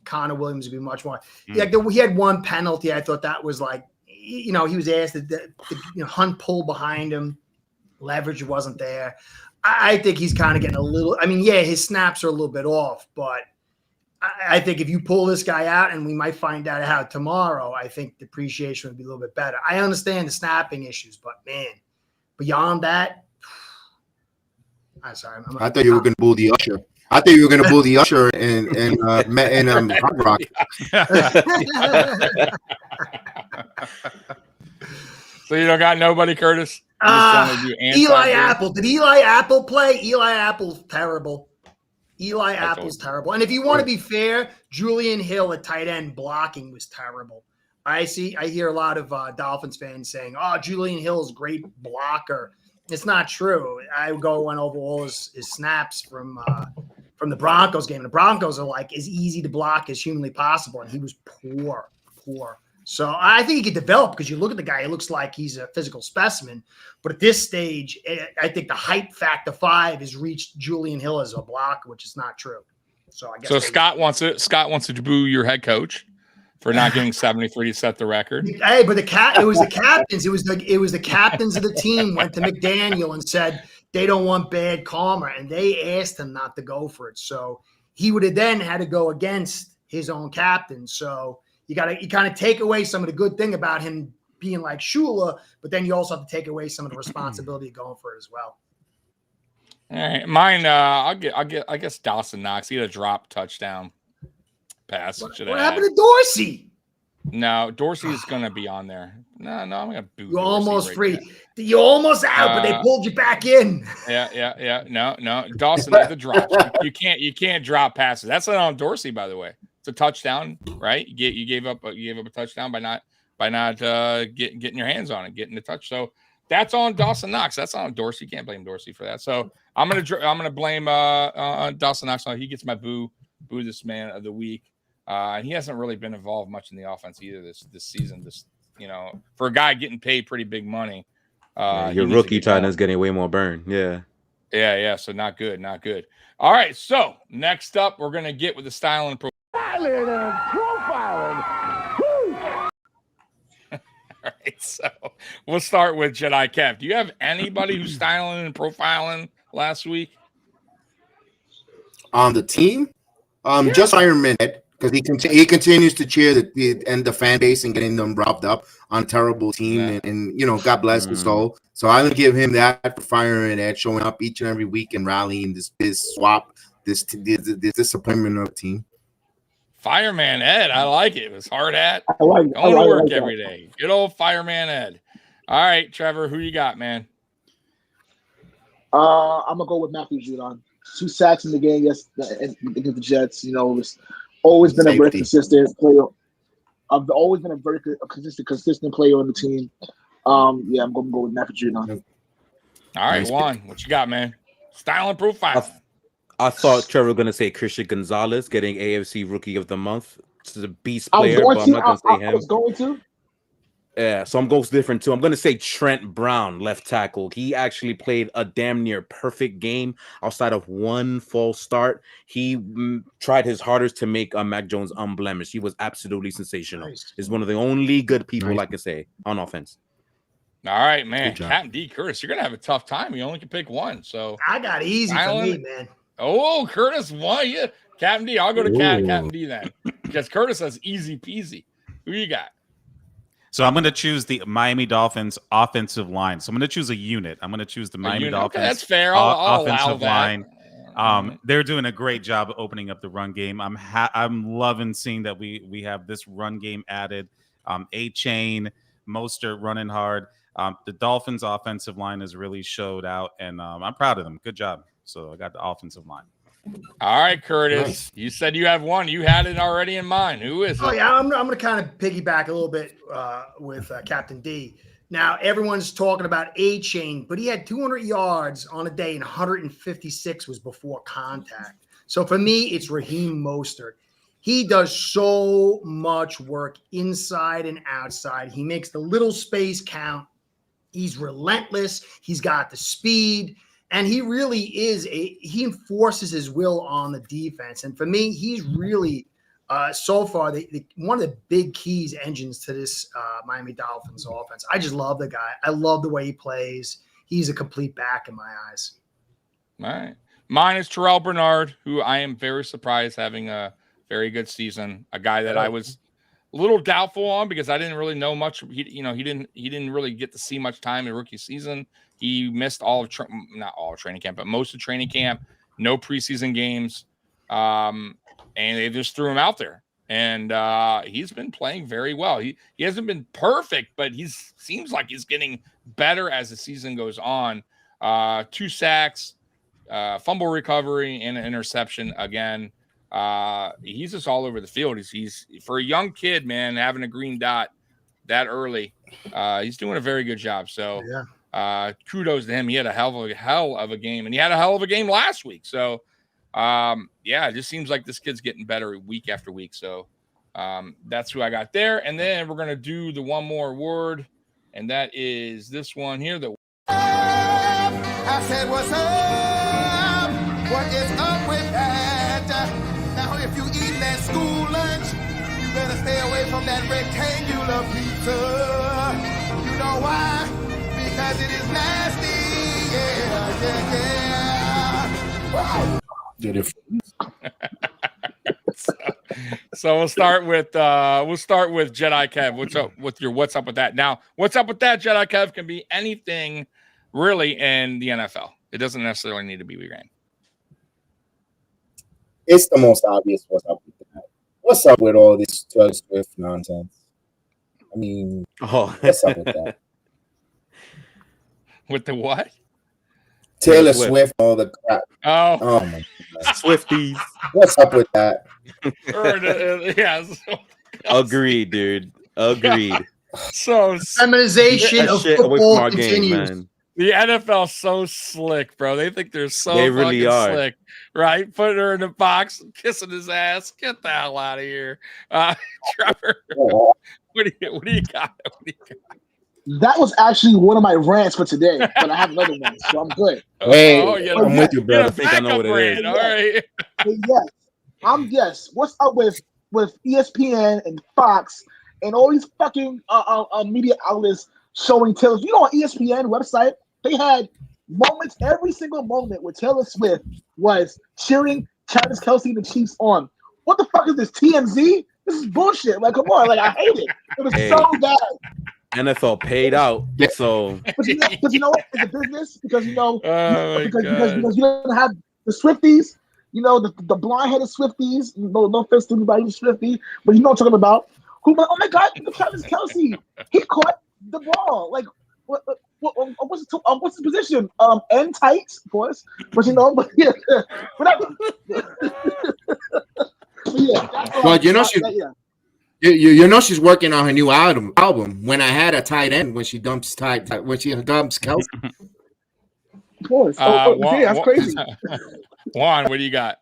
Connor Williams would be much more. Like he had one penalty. I thought that was he was asked to Hunt pull behind him. Leverage wasn't there. I think he's kind of getting a little. I mean, yeah, his snaps are a little bit off, but I think if you pull this guy out, and we might find out how tomorrow, I think the appreciation would be a little bit better. I understand the snapping issues, but man. Beyond that, I'm sorry. I thought you were going to bull the usher. I thought you were going to bull the usher in Hard Rock. So you don't got nobody, Curtis? Eli Apple. Did Eli Apple play? Eli Apple's terrible. Apple's terrible. And if you want to be fair, Julian Hill at tight end blocking was terrible. I hear a lot of Dolphins fans saying, "Oh, Julian Hill is a great blocker." It's not true. I went over all his snaps from the Broncos game. The Broncos are as easy to block as humanly possible, and he was poor. So I think he could develop because you look at the guy; he looks like he's a physical specimen. But at this stage, I think the hype factor 5 has reached Julian Hill as a blocker, which is not true. So I guess. So Scott wants to boo your head coach for not getting 73 to set the record. Hey, but it was the captains. It was the captains of the team went to McDaniel and said, they don't want bad karma, and they asked him not to go for it. So he would have then had to go against his own captain. So you kind of take away some of the good thing about him being like Shula, but then you also have to take away some of the responsibility of going for it as well. All right, mine. I guess Dawson Knox. He had a drop touchdown pass. What happened to Dorsey? No, Dorsey is going to be on there. No, I'm going to boo. You're almost free. You're almost out, but they pulled you back in. Yeah. No. Dawson had the drop. You can't drop passes. That's not on Dorsey, by the way. It's a touchdown, right? You gave up a touchdown by not getting your hands on it, getting the touch. So that's on Dawson Knox. That's not on Dorsey. You can't blame Dorsey for that. So I'm gonna blame Dawson Knox. He gets my boo this man of the week. And he hasn't really been involved much in the offense either this season. For a guy getting paid pretty big money. Your rookie tight end's getting way more burn. Yeah. Yeah. So not good. All right. So next up, we're gonna get with the styling and profiling. All right. So we'll start with Jedi Kev. Do you have anybody who's styling and profiling last week on the team? Just Iron Man. Because he continues to cheer the fan base and getting them riled up on a terrible team, and God bless his soul. So I'm gonna give him that for firing Ed, showing up each and every week and rallying this swap, this disappointment of the team. Fireman Ed, I like it. It was hard hat. Going to work every day. Good old Fireman Ed. All right, Trevor, who you got, man? I'm gonna go with Matthew Judon. 2 sacks in the game against the Jets. It was always been a very consistent player. I've always been a very consistent player on the team. I'm going to go with Matthew Judon. All right, Juan, what you got, man? Style and profile. I thought Trevor was going to say Christian Gonzalez getting AFC Rookie of the Month. This is a beast player, but I'm not going to say him. I was going to. Yeah, so I'm going different too. I'm going to say Trent Brown, left tackle. He actually played a damn near perfect game outside of one false start. He tried his hardest to make Mac Jones unblemished. He was absolutely sensational. Nice. He's one of the only good people, like I say, on offense. All right, man. Captain D. Curtis, you're going to have a tough time. You only can pick one. So I got easy for me, man. Oh, Curtis won. Yeah. Captain D. I'll go to Captain D then. Because Curtis has easy peasy. Who you got? So I'm going to choose the Miami Dolphins offensive line. So I'm going to choose a unit. I'm going to choose the Miami Dolphins. Okay, that's fair. I'll offensive line. They're doing a great job of opening up the run game. I'm loving seeing that we have this run game added. A-Chain, Mostert running hard. The Dolphins offensive line has really showed out, and I'm proud of them. Good job. So I got the offensive line. All right, Curtis. Nice. You said you have one. You had it already in mind. Who is it? Oh, yeah, I'm going to kind of piggyback a little bit with Captain D. Now, everyone's talking about A-Chain, but he had 200 yards on a day and 156 was before contact. So for me, it's Raheem Mostert. He does so much work inside and outside. He makes the little space count. He's relentless. He's got the speed. And he really he enforces his will on the defense. And for me, he's really, so far, one of the big keys, engines to this Miami Dolphins offense. I just love the guy. I love the way he plays. He's a complete back in my eyes. All right. Mine is Terrell Bernard, who I am very surprised having a very good season. A guy that I was a little doubtful on because I didn't really know much. He didn't really get to see much time in rookie season. He missed not all of training camp, but most of training camp, no preseason games. And they just threw him out there. And he's been playing very well. He hasn't been perfect, but seems like he's getting better as the season goes on. 2 sacks, fumble recovery, and an interception again. He's just all over the field. He's for a young kid, man, having a green dot that early. He's doing a very good job. So kudos to him. He had a hell of a game, and he had a hell of a game last week. So it just seems like this kid's getting better week after week. So that's who I got there. And then we're gonna do the one more award, and that is this one here. I said, "What's up? What is up with that?" Now, if you eat that school lunch, you better stay away from that rectangular pizza. You know why? Because it is nasty. Yeah. So we'll start with Jedi Kev. What's up with that? Now, what's up with that, Jedi Kev, can be anything really in the NFL. It doesn't necessarily need to be reran. It's the most obvious what's up with that. What's up with all this Taylor Swift nonsense? I mean, what's up with that? With the what? Taylor Swift, all the crap. Oh my God. Swifties. What's up with that? Yes. Agreed, dude. Agreed. So feminization of football continues. Man. The NFL's so slick, bro. They think they're so They really are slick, right? Putting her in the box, kissing his ass. Get the hell out of here, Trevor. What do you got? That was actually one of my rants for today, but I have another one, so I'm good. Hey, I'm with you, brother. I think I know what it is. All right. Yes. What's up with ESPN and Fox and all these fucking media outlets showing Taylor? You know, on ESPN website, they had moments, every single moment where Taylor Swift was cheering Travis Kelce and the Chiefs on. What the fuck is this, TMZ? This is bullshit. Like, come on. Like, I hate it. It was so bad. NFL paid out, so. But you know what? It's a business because you know because you don't have the Swifties. You know the blonde-headed Swifties. No offense to anybody who's Swifty, but you know what I'm talking about. Oh my God, Travis Kelce, he caught the ball. Like what's the position? End tights, of course. But you know, but yeah, whatever. Well, you know You know she's working on her new album. When I had a tight end, when she dumps Kelce. Of course. That's crazy. Juan, what do you got?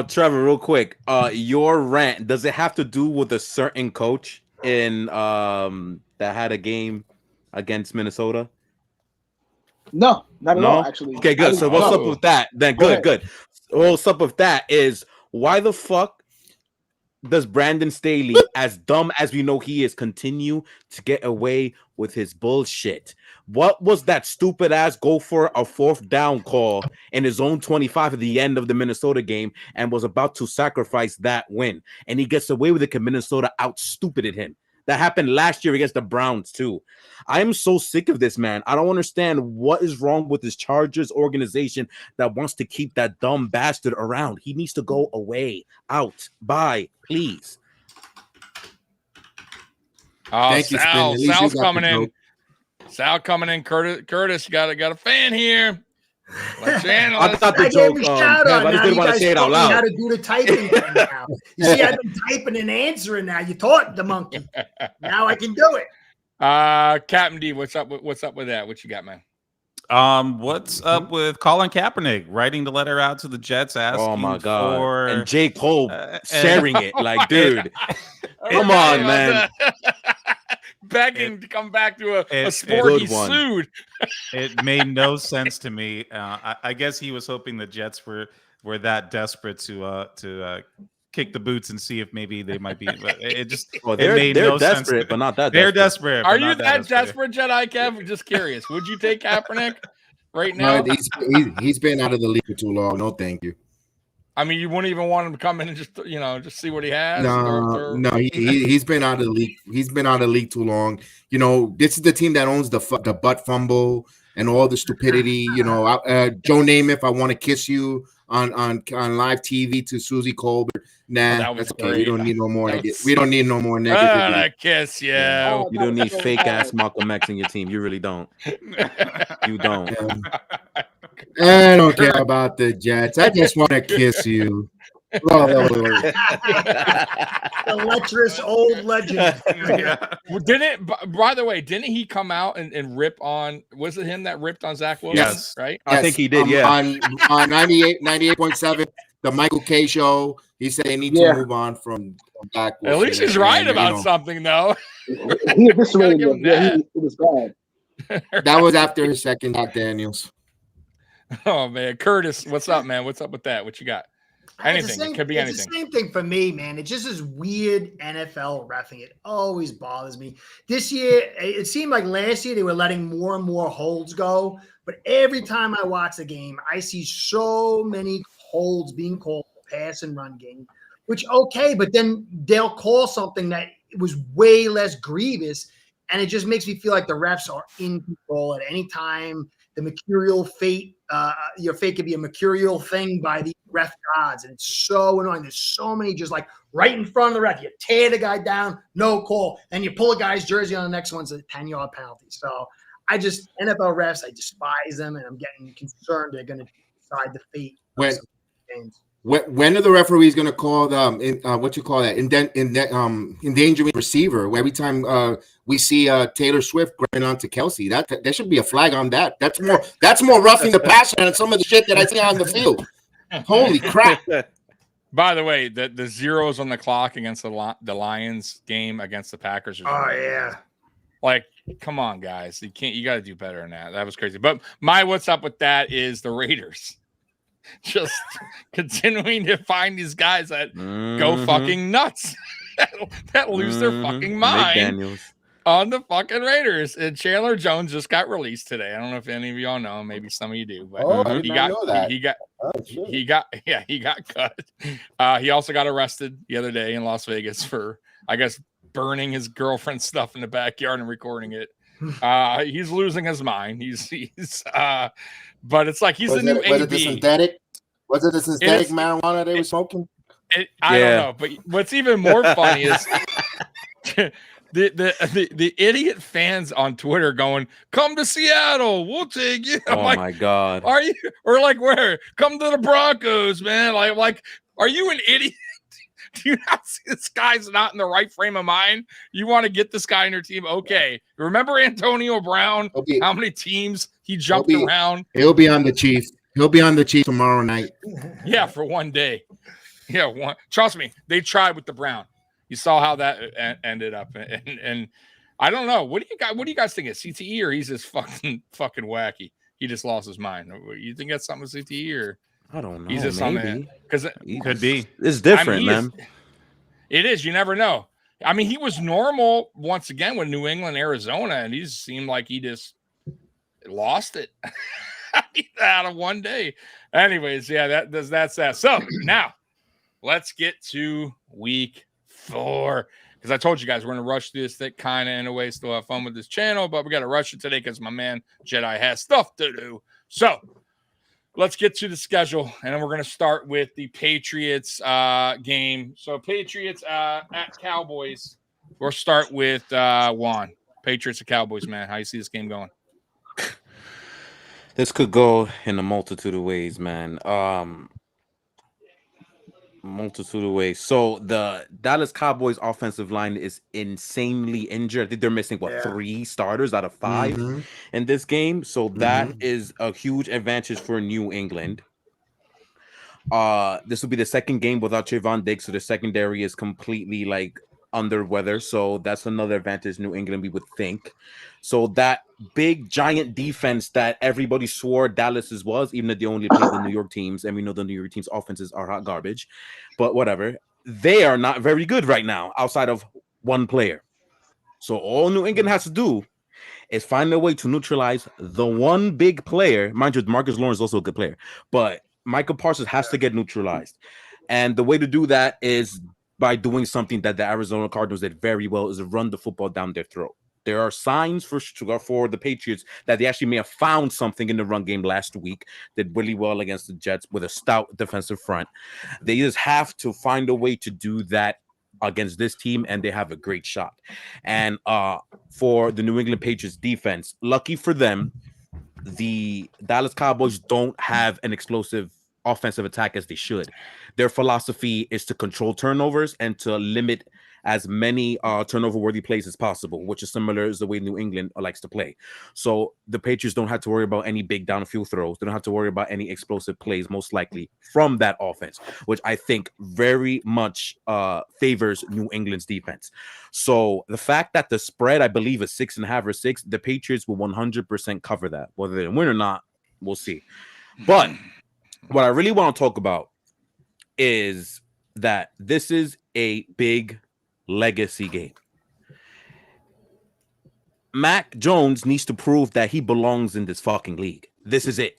Trevor, real quick. Your rant, does it have to do with a certain coach in that had a game against Minnesota? No, not at all, actually. Okay, good. So what's up with that? Then good. What's up with that is why the fuck does Brandon Staley, as dumb as we know he is, continue to get away with his bullshit? What was that stupid ass go for a 4th down call in his own 25 at the end of the Minnesota game and was about to sacrifice that win? And he gets away with it because Minnesota out-stupided him. That happened last year against the Browns too. I am so sick of this, man. I don't understand what is wrong with this Chargers organization that wants to keep that dumb bastard around. He needs to go away, out, bye, please. Thank you, Sal's coming in. Sal coming in. Curtis, you got a fan here. I thought the joke. I just didn't want to say it out loud. How to do the typing thing now. You see, I've been typing and answering now. You taught the monkey. Now I can do it. Captain D, what's up with that? What you got, man? What's up with Colin Kaepernick writing the letter out to the Jets asking oh my God. for and J. Cole sharing it? Like, dude, come on, man. Begging to come back to a sport he sued. It made no sense to me. I guess he was hoping the Jets were that desperate to kick the boots and see if maybe they might be. But it just they're no desperate, sense. but not that. They're desperate. Are you that desperate, Jedi Kev? I'm just curious. Would you take Kaepernick right now? No, he's been out of the league for too long. No, thank you. I mean, you wouldn't even want him to come in and just see what he has. No, he's been out of the league. He's been out of the league too long. You know, this is the team that owns the butt fumble and all the stupidity. You know, Joe Namath, I want to kiss you on live TV to Susie Colbert. Nah, that's okay. Great. We don't need no more. We don't need no more negativity. I kiss you. Yeah. You don't need fake ass Malcolm X in your team. You really don't. You don't. I don't care about the Jets. I just want to kiss you. The lecherous old legend. By the way, didn't he come out and rip on, was it him that ripped on Zach Wilson? Yes. Right? I think he did, yeah. On 98.7, the Michael K show, he said they need to move on from Zach Wilson. At least he's right about something, though. He eviscerated him. It was bad. That was after his second Jack Daniels. Oh, man. Curtis, what's up, man? What's up with that? What you got? Anything. It could be anything. It's the same thing for me, man. It just is weird NFL reffing. It always bothers me. This year, it seemed like last year they were letting more and more holds go. But every time I watch the game, I see so many holds being called pass and run game, which okay, but then they'll call something that was way less grievous, and it just makes me feel like the refs are in control at any time. The mercurial fate, your fate could be a mercurial thing by the ref gods, and it's so annoying. There's so many just like right in front of the ref. You tear the guy down, no call, and you pull a guy's jersey on the next one's a 10-yard penalty. So I just NFL refs, I despise them, and I'm getting concerned they're going to decide the fate of some games. When are the referees going to call endangering receiver? Every time we see Taylor Swift grabbing onto Kelsey, there should be a flag on that. That's more roughing the passer than some of the shit that I see on the field. Holy crap! By the way, the zeros on the clock against the Lions game against the Packers. Yeah. Like, come on, guys. You got to do better than that. That was crazy. But what's up with that is the Raiders just continuing to find these guys that go fucking nuts, that lose their fucking mind on the fucking Raiders. And Chandler Jones just got released today. I don't know if any of y'all know. Maybe some of you do. But he got cut. He also got arrested the other day in Las Vegas for, I guess, burning his girlfriend's stuff in the backyard and recording it. He's losing his mind. But it's like he's the new AB. Was it the synthetic marijuana they were smoking? I don't know. But what's even more funny is the idiot fans on Twitter going, "Come to Seattle, we'll take you." I'm my god! Are you or like where? Come to the Broncos, man. Like, are you an idiot? Do you not see this guy's not in the right frame of mind? You want to get this guy in your team? Okay. Remember Antonio Brown? How many teams he jumped around? He'll be on the Chiefs. He'll be on the Chiefs tomorrow night. Yeah, for one day. Yeah, trust me, they tried with the Brown. You saw how that ended up, and I don't know. What do you guys think? Is CTE or he's just fucking wacky? He just lost his mind. You think that's something with CTE or? I don't know. He's just maybe because it could be. It's different, man. It is. You never know. I mean, he was normal once again with New England, Arizona, and he seemed like he just lost it out of one day. Anyways, yeah, that's that. So now let's get to week 4 because I told you guys we're going to rush through this thing kind of in a way, still have fun with this channel, but we got to rush it today because my man Jedi has stuff to do. So let's get to the schedule, and then we're going to start with the Patriots game. So Patriots at Cowboys. We'll start with Juan. Patriots at Cowboys, man. How you see this game going? This could go in a multitude of ways, man. Multitude of ways. So the Dallas Cowboys offensive line is insanely injured. I think they're missing 3 starters out of 5 in this game. So that is a huge advantage for New England. This will be the second game without Trayvon Diggs, so the secondary is completely like under weather. So that's another advantage New England, we would think. So that big giant defense that everybody swore Dallas's was, even though they only played the New York teams, and we know the New York teams' offenses are hot garbage, but whatever. They are not very good right now outside of one player. So all New England has to do is find a way to neutralize the one big player. Mind you, Marcus Lawrence is also a good player, but Michael Parsons has to get neutralized. And the way to do that is by doing something that the Arizona Cardinals did very well, is to run the football down their throat. There are signs for the Patriots that they actually may have found something in the run game last week. Did really well against the Jets with a stout defensive front. They just have to find a way to do that against this team, and they have a great shot. And for the New England Patriots defense, lucky for them, the Dallas Cowboys don't have an explosive offensive attack as they should. Their philosophy is to control turnovers and to limit as many turnover-worthy plays as possible, which is similar to the way New England likes to play. So the Patriots don't have to worry about any big downfield throws. They don't have to worry about any explosive plays, most likely, from that offense, which I think very much favors New England's defense. So the fact that the spread, I believe, is 6.5 or 6, the Patriots will 100% cover that. Whether they win or not, we'll see. But what I really want to talk about is that this is a big legacy game. Mac Jones needs to prove that he belongs in this fucking league. This is it.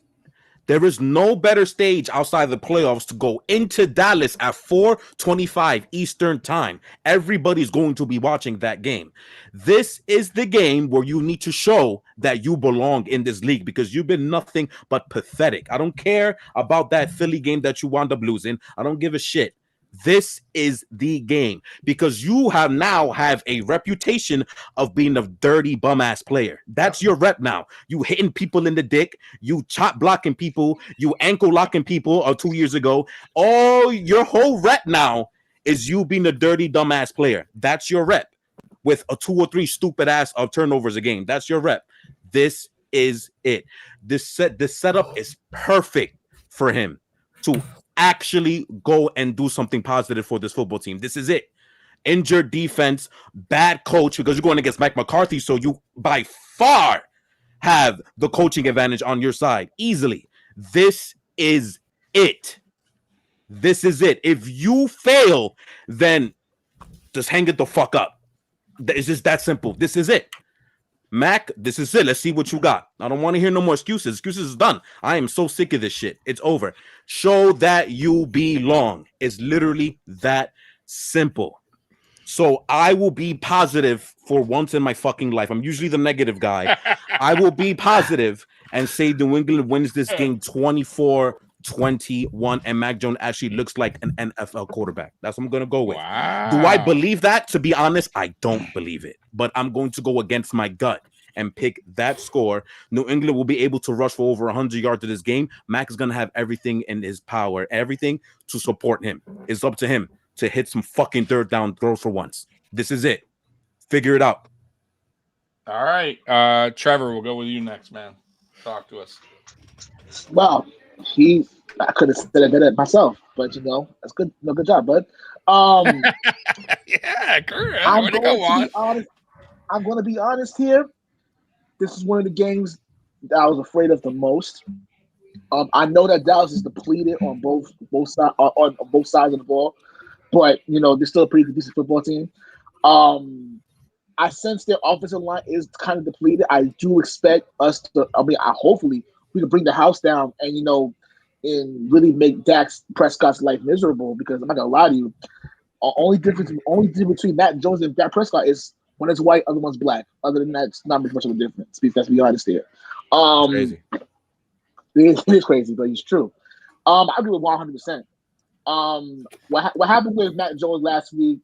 There is no better stage outside the playoffs to go into Dallas at 4:25 Eastern time. Everybody's going to be watching that game. This is the game where you need to show that you belong in this league because you've been nothing but pathetic. I don't care about that Philly game that you wound up losing. I don't give a shit. This is the game because you have a reputation of being a dirty bum ass player. That's your rep now. You hitting people in the dick, you chop blocking people, you ankle locking people 2 years ago. All your whole rep now is you being a dirty dumb ass player. That's your rep with a 2 or 3 stupid ass of turnovers a game. That's your rep. This is it. This setup is perfect for him to actually go and do something positive for this football team. This is it. Injured defense, bad coach because you're going against Mike McCarthy, so you by far have the coaching advantage on your side easily. This is it. This is it. If you fail, then just hang it the fuck up. It's just that simple. This is it. Mac, this is it. Let's see what you got. I don't want to hear no more excuses. Excuses is done. I am so sick of this shit. It's over. Show that you belong. It's literally that simple. So I will be positive for once in my fucking life. I'm usually the negative guy. I will be positive and say New England wins this game 24-21, and Mac Jones actually looks like an NFL quarterback. That's what I'm going to go with. Wow. Do I believe that? To be honest, I don't believe it. But I'm going to go against my gut and pick that score. New England will be able to rush for over 100 yards to this game. Mac is going to have everything in his power, everything to support him. It's up to him to hit some fucking third down throws for once. This is it. Figure it out. All right. Trevor, we'll go with you next, man. Talk to us. Wow, I could have said it better myself, but that's good. No, good job, bud. Yeah, Kurt. I'm going to be honest here. This is one of the games that I was afraid of the most. I know that Dallas is depleted on both sides on both sides of the ball, but they're still a pretty decent football team. I sense their offensive line is kind of depleted. I do expect us to. Hopefully we can bring the house down and and really make Dak Prescott's life miserable. Because I'm not gonna lie to you, only difference between Matt Jones and Dak Prescott is one is white, other one's black. Other than that, it's not much of a difference. Let's be honest here. Crazy. It is crazy, but it's true. I agree with 100%. What happened with Matt Jones last week?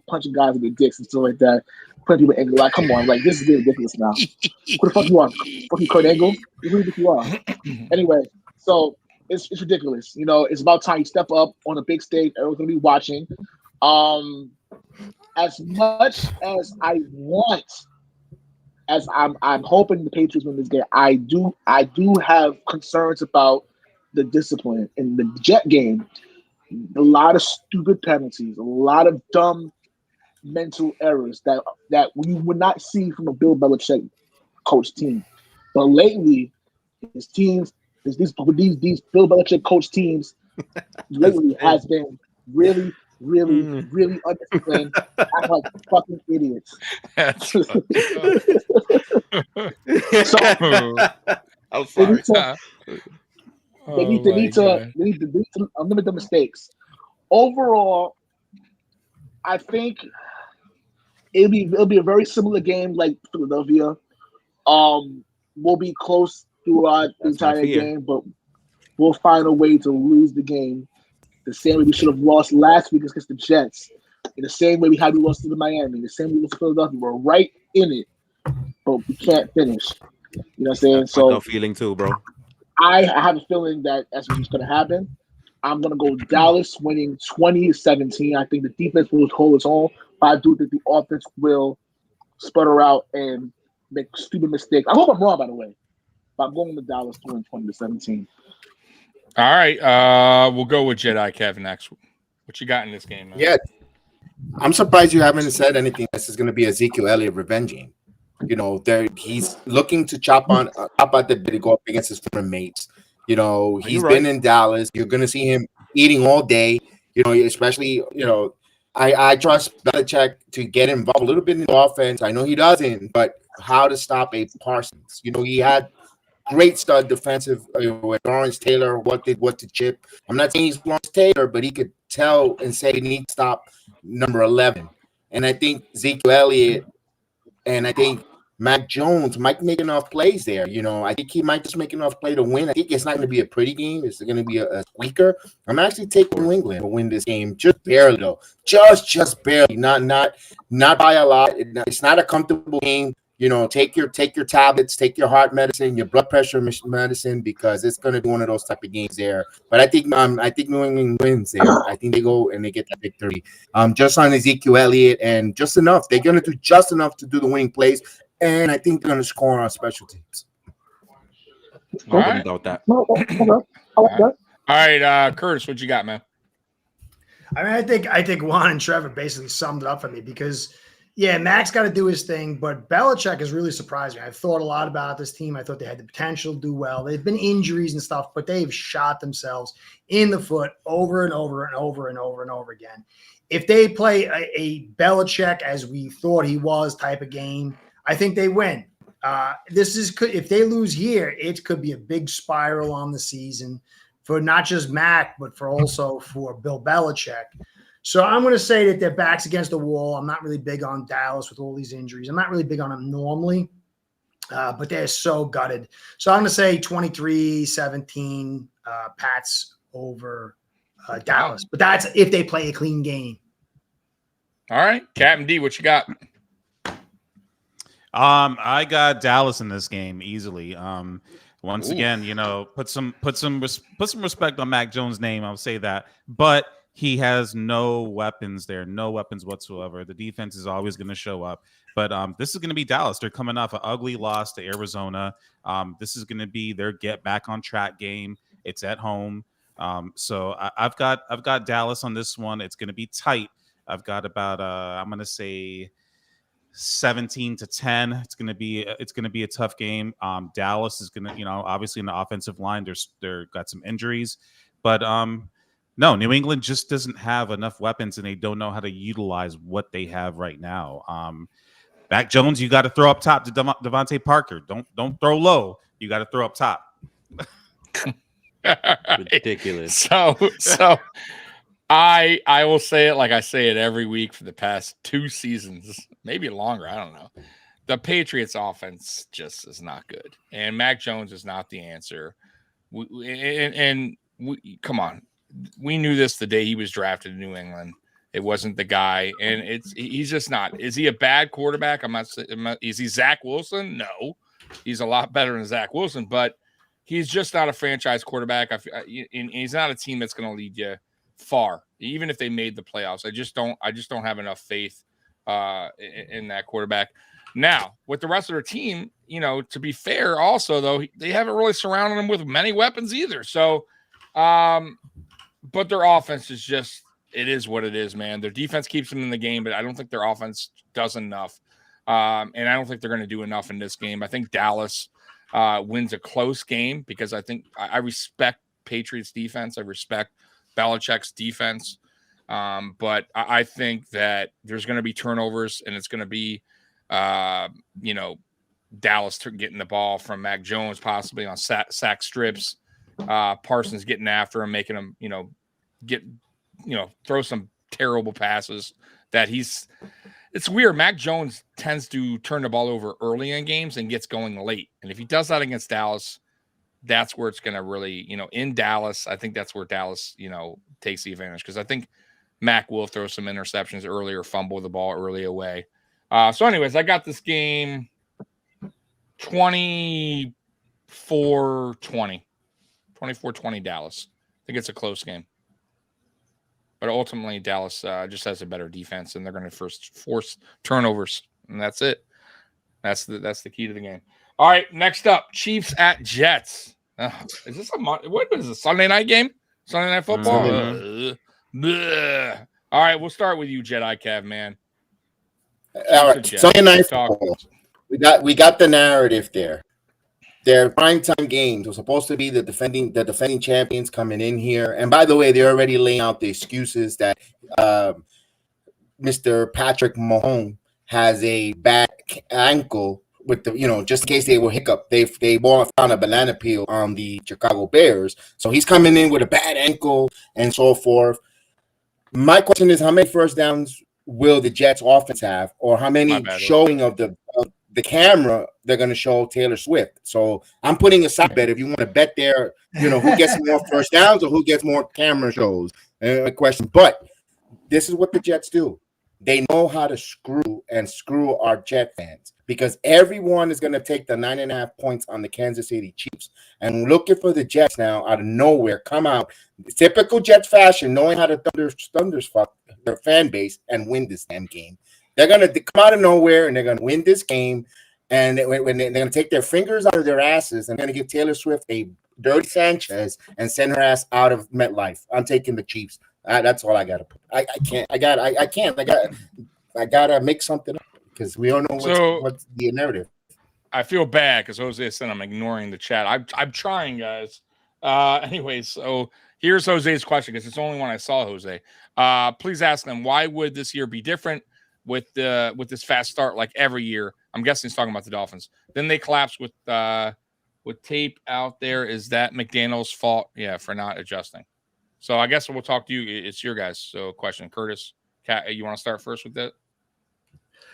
Punching guys in their dicks and stuff like that. Putting people in like, come on, like this is getting ridiculous now. Who the fuck you are? Fucking Kurt Angle? Who do you think you are? Anyway, so it's ridiculous. It's about time you step up on a big stage. Everyone's gonna be watching. As much as I want, as I'm hoping the Patriots win this game, I do have concerns about the discipline in the Jet game. A lot of stupid penalties, a lot of dumb mental errors that we would not see from a Bill Belichick coach team. But lately, these Bill Belichick coach teams lately has been really, really, really undisciplined. Act like fucking idiots. That's So I'm sorry. they need to limit the mistakes. Overall, I think it'll be a very similar game like Philadelphia. We'll be close throughout the entire game, but we'll find a way to lose the game. The same way we should have lost last week against the Jets. In the same way we lost to the Miami. The same way we lost to Philadelphia. We're right in it, but we can't finish. You know what I'm saying? So I got a feeling too, bro. I have a feeling that that's what's going to happen. I'm going to go Dallas winning 20-17. I think the defense will hold its own, but I do think the offense will sputter out and make stupid mistakes. I hope I'm wrong, by the way, but I'm going with Dallas to win 20-17. All right. We'll go with Jedi Kev next. What you got in this game, man? Yeah. I'm surprised you haven't said anything. This is going to be Ezekiel Elliott revenge game. He's looking to chop at the bit to go up against his former mates. He's been in Dallas. You're going to see him eating all day. Especially, I trust Belichick to get involved a little bit in the offense. I know he doesn't, but how to stop a Parsons? He had great stud defensive with Lawrence Taylor. What to Chip? I'm not saying he's Lawrence Taylor, but he could tell and say he needs to stop number 11. And I think Ezekiel Elliott and I think Mac Jones might make enough plays there. I think he might just make enough play to win. I think it's not going to be a pretty game. It's going to be a squeaker. I'm actually taking New England to win this game, just barely though, just barely, not by a lot. It's not a comfortable game. Take your tablets, take your heart medicine, your blood pressure medicine, because it's going to be one of those type of games there. But I think New England wins there. I think they go and they get that victory. Just on Ezekiel Elliott and just enough. They're going to do just enough to do the winning plays, and I think they're going to score on special teams. All right. About that. All right, Curtis, what you got, man? I mean, I think Juan and Trevor basically summed it up for me because, yeah, Mac's got to do his thing, but Belichick has really surprised me. I've thought a lot about this team. I thought they had the potential to do well. There've been injuries and stuff, but they've shot themselves in the foot over and over and over and over and over again. If they play a Belichick as we thought he was type of game, I think they win. If they lose here, it could be a big spiral on the season for not just Mac, but for Bill Belichick. So I'm going to say that their back's against the wall. I'm not really big on Dallas with all these injuries. I'm not really big on them normally, but they're so gutted. So I'm going to say 23-17 Pats over Dallas. But that's if they play a clean game. All right, Captain D, what you got? I got Dallas in this game easily. Once again, put some respect on Mac Jones' name. I'll say that, but he has no weapons there, no weapons whatsoever. The defense is always going to show up, but this is going to be Dallas. They're coming off an ugly loss to Arizona. This is going to be their get back on track game. It's at home, so I've got Dallas on this one. It's going to be tight. I've got about I'm going to say 17-10. It's gonna be a tough game. Dallas is gonna, obviously in the offensive line, they're got some injuries, but no, New England just doesn't have enough weapons, and they don't know how to utilize what they have right now. Mac Jones, you got to throw up top to Devontae Parker. Don't throw low. You got to throw up top. Ridiculous. So I will say it like I say it every week for the past 2 seasons, maybe longer. I don't know. The Patriots offense just is not good, and Mac Jones is not the answer. Come on, we knew this the day he was drafted in New England. It wasn't the guy, and he's just not. Is he a bad quarterback? Is he Zach Wilson? No, he's a lot better than Zach Wilson, but he's just not a franchise quarterback. And he's not a team that's going to lead you far, even if they made the playoffs. I just don't have enough faith in that quarterback. Now, with the rest of their team, to be fair, also though, they haven't really surrounded them with many weapons either. So, but their offense is just, it is what it is, man. Their defense keeps them in the game, but I don't think their offense does enough. And I don't think they're going to do enough in this game. I think Dallas wins a close game because I think I respect Patriots defense. I respect Belichick's defense. But I think that there's going to be turnovers, and it's going to be, Dallas getting the ball from Mac Jones, possibly on sack strips. Parsons getting after him, making him, throw some terrible passes it's weird. Mac Jones tends to turn the ball over early in games and gets going late. And if he does that against Dallas, that's where it's going to really, in Dallas, I think that's where Dallas, takes the advantage. Because I think Mac will throw some interceptions early or fumble the ball early away. So anyways, I got this game 24-20. 24-20 Dallas. I think it's a close game. But ultimately, Dallas just has a better defense, and they're going to first force turnovers, and that's it. That's the key to the game. All right, next up, Chiefs at Jets. Is this what is this, Sunday night game? Sunday night football? All right, we'll start with you, Jedi Cav, man. All right, Sunday night football. We got the narrative there. Their primetime games were supposed to be the defending champions coming in here. And by the way, they're already laying out the excuses that Mr. Patrick Mahomes has a bad ankle with the, just in case they will hiccup. They found a banana peel on the Chicago Bears. So he's coming in with a bad ankle and so forth. My question is, how many first downs will the Jets offense have, or how many showing of the camera they're going to show Taylor Swift? So I'm putting a side bet if you want to bet there, who gets more first downs or who gets more camera shows. Question, but this is what the Jets do. They know how to screw our Jet fans, because everyone is going to take the 9.5 points on the Kansas City Chiefs and looking for the Jets now out of nowhere. Come out, typical Jets fashion, knowing how to thunderfuck their fan base and win this damn game. They're going to come out of nowhere and they're going to win this game. And when they're going to take their fingers out of their asses and they're going to give Taylor Swift a dirty Sanchez and send her ass out of MetLife. I'm taking the Chiefs. That's all I got to put. I can't. I got to make something up because we don't know what's the narrative. I feel bad because Jose said I'm ignoring the chat. I'm trying, guys. Anyways, so here's Jose's question because it's the only one I saw, Jose. Please ask them, why would this year be different with this fast start like every year? I'm guessing he's talking about the Dolphins. Then they collapse with tape out there. Is that McDaniel's fault? Yeah, for not adjusting. So I guess we'll talk to you. It's your guys. So question, Curtis, Kat, you want to start first with that?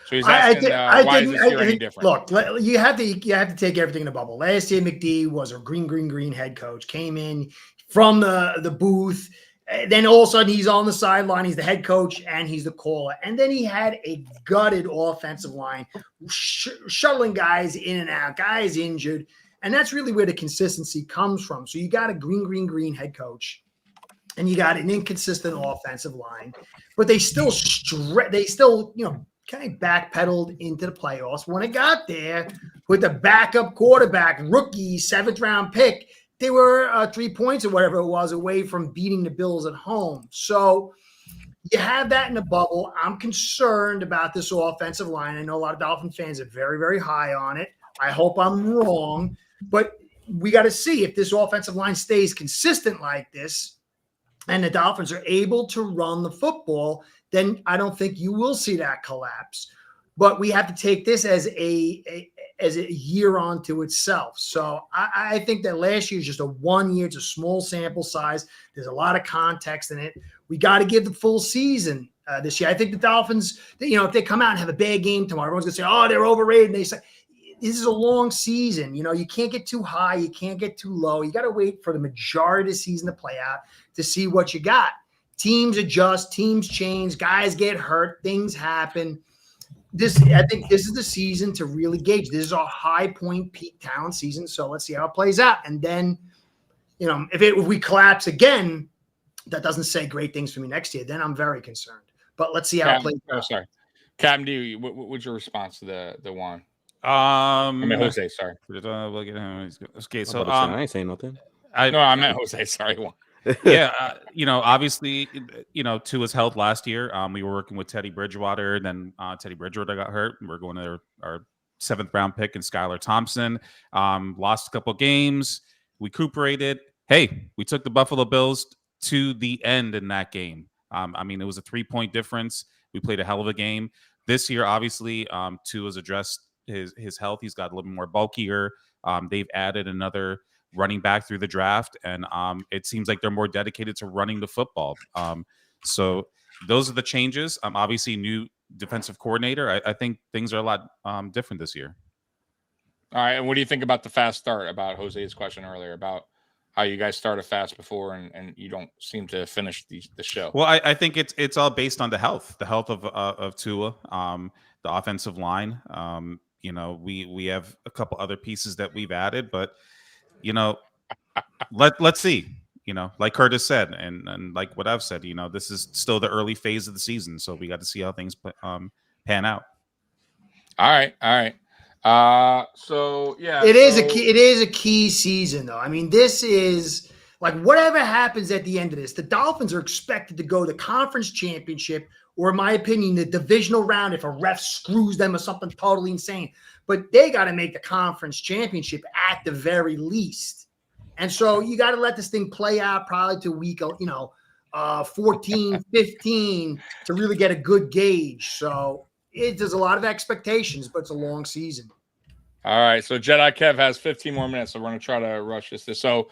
So he's asking, why is this year any different? Look, you have to take everything in a bubble. Last year, McD was a green head coach. Came in from the booth. Then all of a sudden, he's on the sideline. He's the head coach and he's the caller. And then he had a gutted offensive line, shuttling guys in and out, guys injured. And that's really where the consistency comes from. So you got a green head coach. And you got an inconsistent offensive line, but they still kind of backpedaled into the playoffs. When it got there with the backup quarterback, rookie 7th round pick, they were 3 points or whatever it was away from beating the Bills at home. So you have that in the bubble. I'm concerned about this offensive line. I know a lot of Dolphin fans are very, very high on it. I hope I'm wrong, but we got to see if this offensive line stays consistent like this and the Dolphins are able to run the football, then I don't think you will see that collapse. But we have to take this as a year onto itself. So I think that last year is just a 1 year. It's a small sample size. There's a lot of context in it. We got to give the full season this year. I think the Dolphins, if they come out and have a bad game tomorrow, everyone's going to say, oh, they're overrated. And they say, this is a long season. You can't get too high. You can't get too low. You got to wait for the majority of the season to play out to see what you got. Teams adjust, teams change, guys get hurt, things happen. I think this is the season to really gauge. This is a high point peak talent season. So let's see how it plays out. And then, if we collapse again, that doesn't say great things for me next year. Then I'm very concerned. But let's see how it plays out. Sorry. Captain, what's your response to the one? Jose, sorry. Okay, so I ain't saying nothing. I meant Jose. Sorry. Yeah, obviously, Tua's health last year. We were working with Teddy Bridgewater. Then Teddy Bridgewater got hurt. We're going to our 7th round pick and Skylar Thompson. Lost a couple games. We recuperated. Hey, we took the Buffalo Bills to the end in that game. It was a 3-point difference. We played a hell of a game. This year, obviously, Tua's addressed his health. He's got a little more bulkier. They've added another running back through the draft, and it seems like they're more dedicated to running the football. So those are the changes. Obviously, new defensive coordinator. I think things are a lot different this year. All right, and what do you think about the fast start? About Jose's question earlier about how you guys started fast before and you don't seem to finish the show. Well, I think it's all based on the health of Tua, the offensive line. We have a couple other pieces that we've added, but let's see. Like Curtis said, and like what I've said, this is still the early phase of the season, so we got to see how things pan out. All right. So yeah, it is a key season though. This is like whatever happens at the end of this, the Dolphins are expected to go to the conference championship, or in my opinion, the divisional round if a ref screws them or something totally insane. But they got to make the conference championship at the very least. And so you got to let this thing play out probably to week, 14, 15 to really get a good gauge. So there's a lot of expectations, but it's a long season. All right, so Jedi Kev has 15 more minutes, so we're gonna try to rush this. So,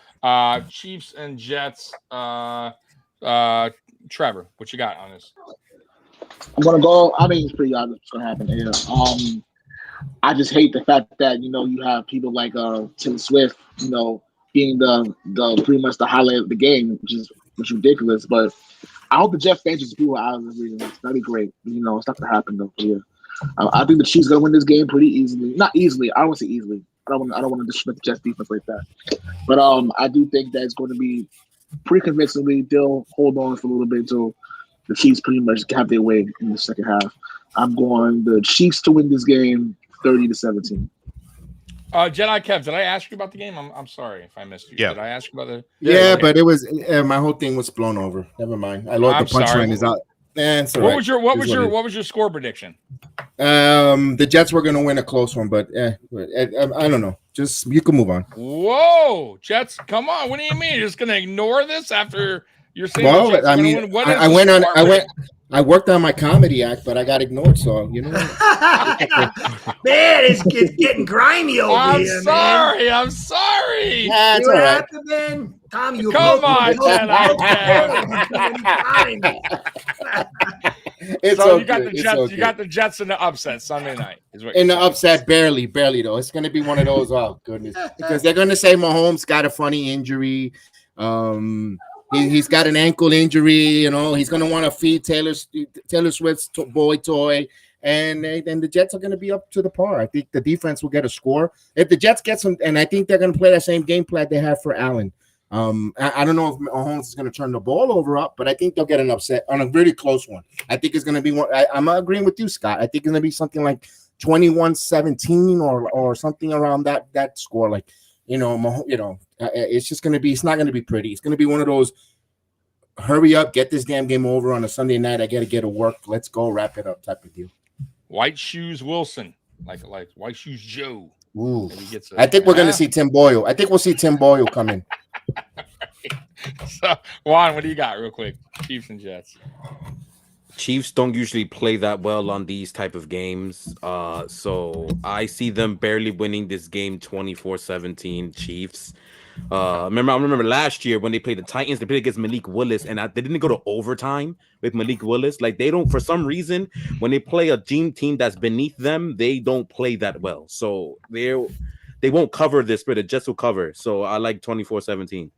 Chiefs and Jets. Trevor, what you got on this? I'm gonna go. I mean, it's pretty obvious what's gonna happen here. I just hate the fact that you have people like Tim Swift, being the pretty much the highlight of the game, which is ridiculous. But I hope the Jeff fans just blew out of the region. That'd be great. It's not gonna happen though here. I think the Chiefs gonna win this game pretty easily. Not easily. I don't want to say easily. I don't want to disrespect the Jets defense like that. But I do think that it's going to be pretty convincingly. They'll hold on for a little bit until the Chiefs pretty much have their way in the second half. I'm going the Chiefs to win this game 30-17. Jedi Kev, did I ask you about the game? I'm sorry if I missed you. Yeah. Did I ask you about the? Yeah, but it was my whole thing was blown over. Never mind. I love the punchline is out. What was your score prediction? The Jets were going to win a close one, but I don't know. Just you can move on. Whoa, Jets! Come on. What do you mean? You're just going to ignore this after you're saying? Well, I mean, I worked on my comedy act, but I got ignored. So Man, it's getting grimy over here. I'm sorry. That's See what all right. happened, man? Tom, you Come on, It's so okay. you got the Jets. Okay. You got the Jets in the upset Sunday night. In the upset, barely though. It's going to be one of those. Oh goodness, because they're going to say Mahomes got a funny injury. He's got an ankle injury. He's going to want to feed Taylor Swift's boy toy, and the Jets are going to be up to the par. I think the defense will get a score if the Jets get some, and I think they're going to play that same game plan they have for Allen. I don't know if Mahomes is going to turn the ball over up, but I think they'll get an upset on a really close one. I think it's going to be one. I'm agreeing with you, Scott. I think it's going to be something like 21-17 or something around that score. Like, it's just going to be. It's not going to be pretty. It's going to be one of those. Hurry up, get this damn game over on a Sunday night. I got to get to work. Let's go, wrap it up, type of deal. White Shoes Wilson, like White Shoes Joe. Ooh. I think we're going to see Tim Boyle. I think we'll see Tim Boyle come in. So, Juan, what do you got real quick? Chiefs and Jets. Chiefs don't usually play that well on these type of games. So I see them barely winning this game 24-17 Chiefs. I remember last year when they played the Titans, they played against Malik Willis, and they didn't go to overtime with Malik Willis. Like, they don't, for some reason, when they play a team that's beneath them, they don't play that well. So they won't cover this, but the Jets will cover. So I like 24-17.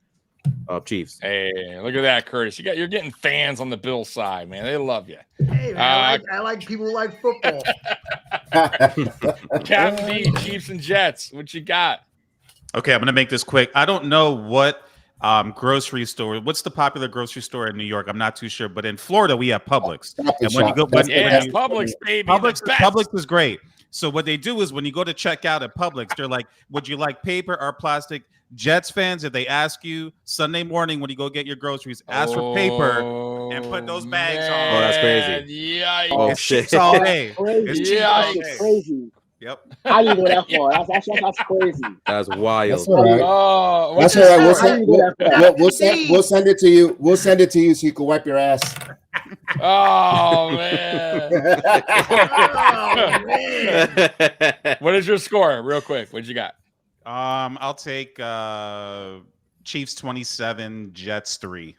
Chiefs. Hey, look at that, Curtis. You're getting fans on the Bills side, man. They love you. Hey, man, I like people who like football. Captain D, Chiefs and Jets. What you got? Okay, I'm going to make this quick. I don't know what grocery store. What's the popular grocery store in New York? I'm not too sure, but in Florida we have Publix. And when you go, Publix, baby. Publix is great. So what they do is when you go to check out at Publix, they're like, "Would you like paper or plastic?" Jets fans, if they ask you Sunday morning when you go get your groceries, ask for paper and put those bags on. Oh, that's crazy. Yikes. Oh, It's shit. cheap all day. It's cheap all Yikes. day. Crazy. Yep. I didn't go that far. That's crazy. That's wild. That's all right. Oh, That's all right. We'll send it to you. We'll send it to you so you can wipe your ass. Oh, man. Oh, man. What is your score, real quick? What you got? I'll take Chiefs 27, Jets 3.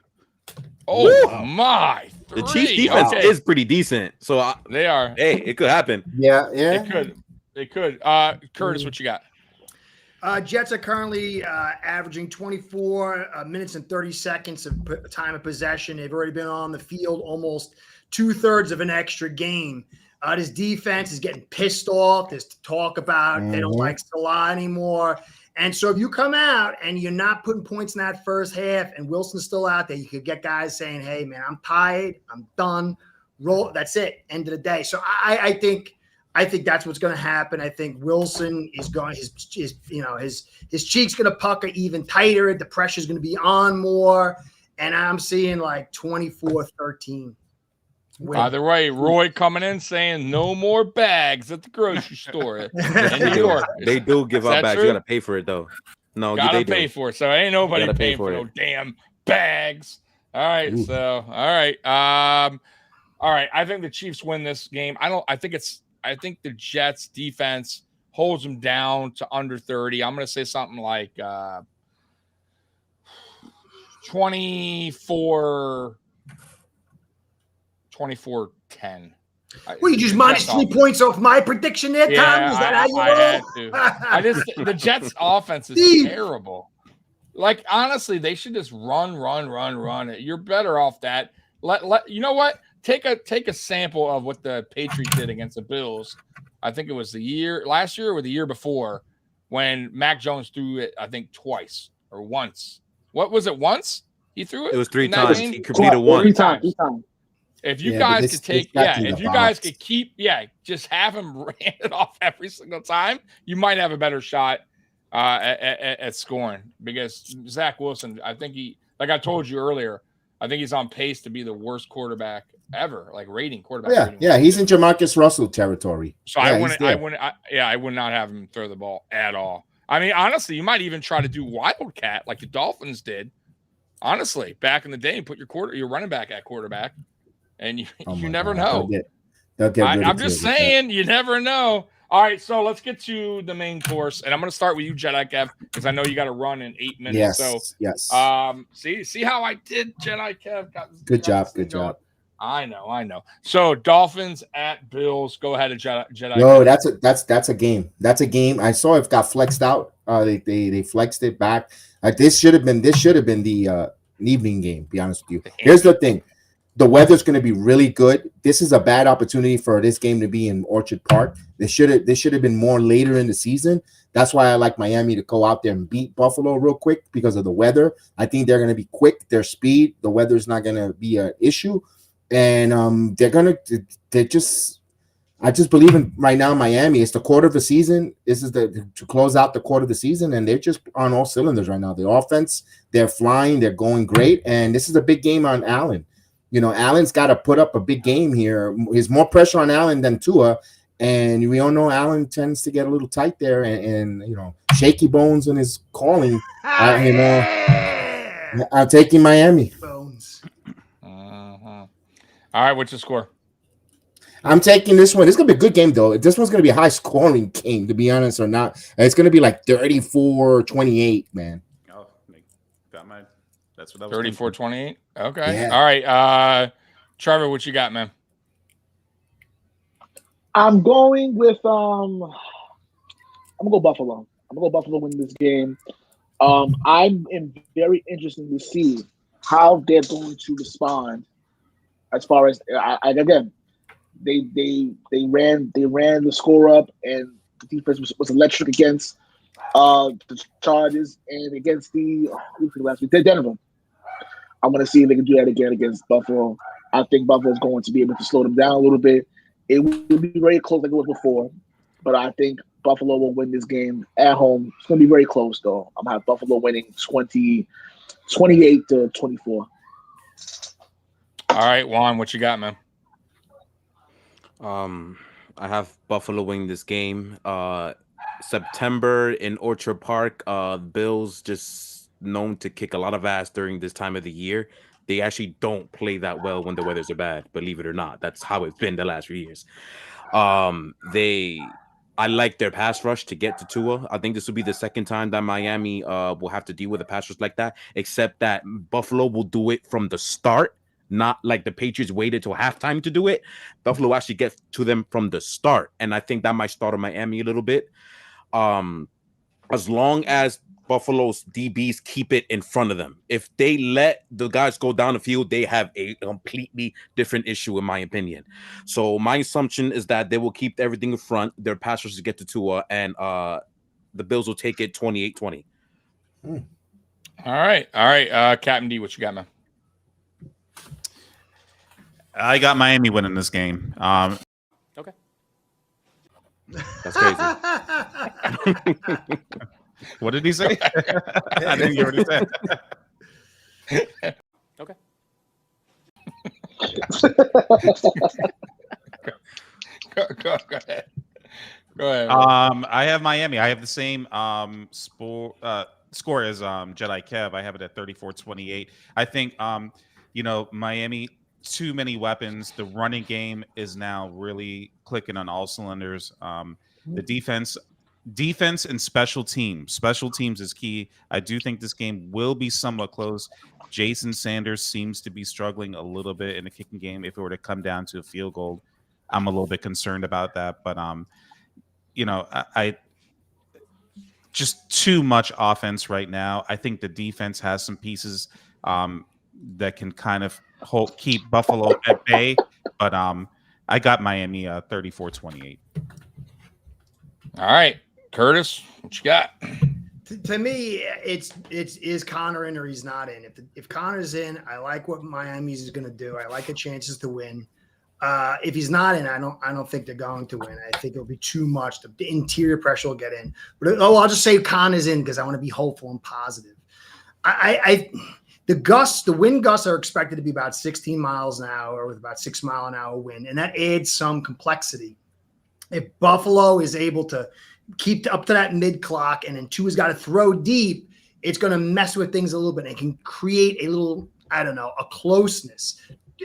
Oh, my. The Chiefs defense is pretty decent. So they are. Hey, it could happen. Yeah. It could. Curtis, what you got? Jets are currently averaging 24 minutes and 30 seconds of time of possession. They've already been on the field almost 2/3 of an extra game. This defense is getting pissed off. There's talk about they don't like Salah anymore. And so if you come out and you're not putting points in that first half and Wilson's still out there, you could get guys saying, "Hey, man, I'm tired. I'm done. Roll. That's it. End of the day." So I think that's what's going to happen. I think Wilson is going his cheek's going to pucker even tighter. The pressure's going to be on more, and I'm seeing like 24-13. By the way, Roy coming in saying no more bags at the grocery store in New York. They do give out bags. True? You got to pay for it, though. No, gotta they pay do. for it. So ain't nobody paying for it. no damn bags. All right. Ooh. So all right. All right. I think the Chiefs win this game. I think the Jets defense holds them down to under 30. I'm going to say something like 24-10. Well, you just minus 3 points off my prediction there, Tom? Is that how you I had to. The Jets' offense is terrible. Like, honestly, they should just run. You're better off that. You know what? Take a sample of what the Patriots did against the Bills. I think it was last year or the year before, when Mac Jones threw it, I think twice or once. What was it? Once he threw it? It was 3 times. Game? He completed one. 3 times. 3 times. If you guys could take, if you guys could keep, just have him ran it off every single time, you might have a better shot at scoring. Because Zach Wilson, I think like I told you earlier, I think he's on pace to be the worst quarterback ever, like quarterback. Yeah, he's in Jamarcus Russell territory. So I would not have him throw the ball at all. I mean, honestly, you might even try to do wildcat like the Dolphins did. Honestly, back in the day, put your running back at quarterback. And you never know. I'm just saying, you never know. All right, so let's get to the main course, and I'm going to start with you, Jedi Kev, because I know you got to run in 8 minutes. Yes. See how I did, Jedi Kev. Good job. I know. So Dolphins at Bills. Go ahead, Jedi. No, that's a game. That's a game. I saw it got flexed out. They flexed it back. This should have been the evening game. Be honest with you. Here's the thing. The weather's going to be really good. This is a bad opportunity for this game to be in Orchard Park. This should have been more later in the season. That's why I like Miami to go out there and beat Buffalo real quick because of the weather. I think they're going to be quick. Their speed, the weather's not going to be an issue, and I just believe in right now Miami. It's the quarter of the season. This is to close out the quarter of the season, and they're just on all cylinders right now. The offense, they're flying. They're going great, and this is a big game on Allen. You know, Allen's got to put up a big game here. There's more pressure on Allen than Tua, and we all know Allen tends to get a little tight there, and shaky bones in his calling. I'm taking Miami. Bones. All right, what's your score? I'm taking this one. It's gonna be a good game, though. This one's gonna be a high scoring game, to be honest, or not. It's gonna be like 34-28, man. Oh, got my. That's what I was 34-28. Okay. Yeah. All right. Trevor, what you got, man? I'm going with I'm gonna go Buffalo. I'm gonna go Buffalo win this game. I'm very interested to see how they're going to respond. As far as again, they ran the score up, and the defense was electric against the Chargers and against the Denver. I'm going to see if they can do that again against Buffalo. I think Buffalo's going to be able to slow them down a little bit. It will be very close like it was before, but I think Buffalo will win this game at home. It's going to be very close, though. I'm going to have Buffalo winning 28-24. All right, Juan, what you got, man? I have Buffalo winning this game. September in Orchard Park. Bills just known to kick a lot of ass during this time of the year. They actually don't play that well when the weathers are bad, believe it or not. That's how it's been the last few years. I like their pass rush to get to Tua. I think this will be the second time that Miami will have to deal with a pass rush like that, except that Buffalo will do it from the start, not like the Patriots waited till halftime to do it. Buffalo actually gets to them from the start, and I think that might startle Miami a little bit. As long as Buffalo's DBs keep it in front of them. If they let the guys go down the field, they have a completely different issue, in my opinion. So my assumption is that they will keep everything in front. Their pass rushers get to Tua, and the Bills will take it 28-20. All right. Captain D, what you got, man? I got Miami winning this game. Okay. That's crazy. What did he say? I didn't hear what he said. Okay. Go ahead. Go ahead. I have Miami. I have the same score as Jedi Kev. I have it at 34-28. I think Miami, too many weapons. The running game is now really clicking on all cylinders. The defense, defense and special teams. Special teams is key. I do think this game will be somewhat close. Jason Sanders seems to be struggling a little bit in the kicking game. If it were to come down to a field goal, I'm a little bit concerned about that. But I just too much offense right now. I think the defense has some pieces that can kind of keep Buffalo at bay. But I got Miami 34-28. All right, Curtis, what you got? To me, it's is Connor in or he's not in. If Connor's in, I like what Miami's is going to do. I like the chances to win. If he's not in, I don't think they're going to win. I think it'll be too much. The interior pressure will get in. But I'll just say Connor's in because I want to be hopeful and positive. The wind gusts are expected to be about 16 miles an hour with about 6 mile an hour wind, and that adds some complexity. If Buffalo is able to keep up to that mid clock and then Tua's got to throw deep, it's going to mess with things a little bit. It can create a little, a closeness.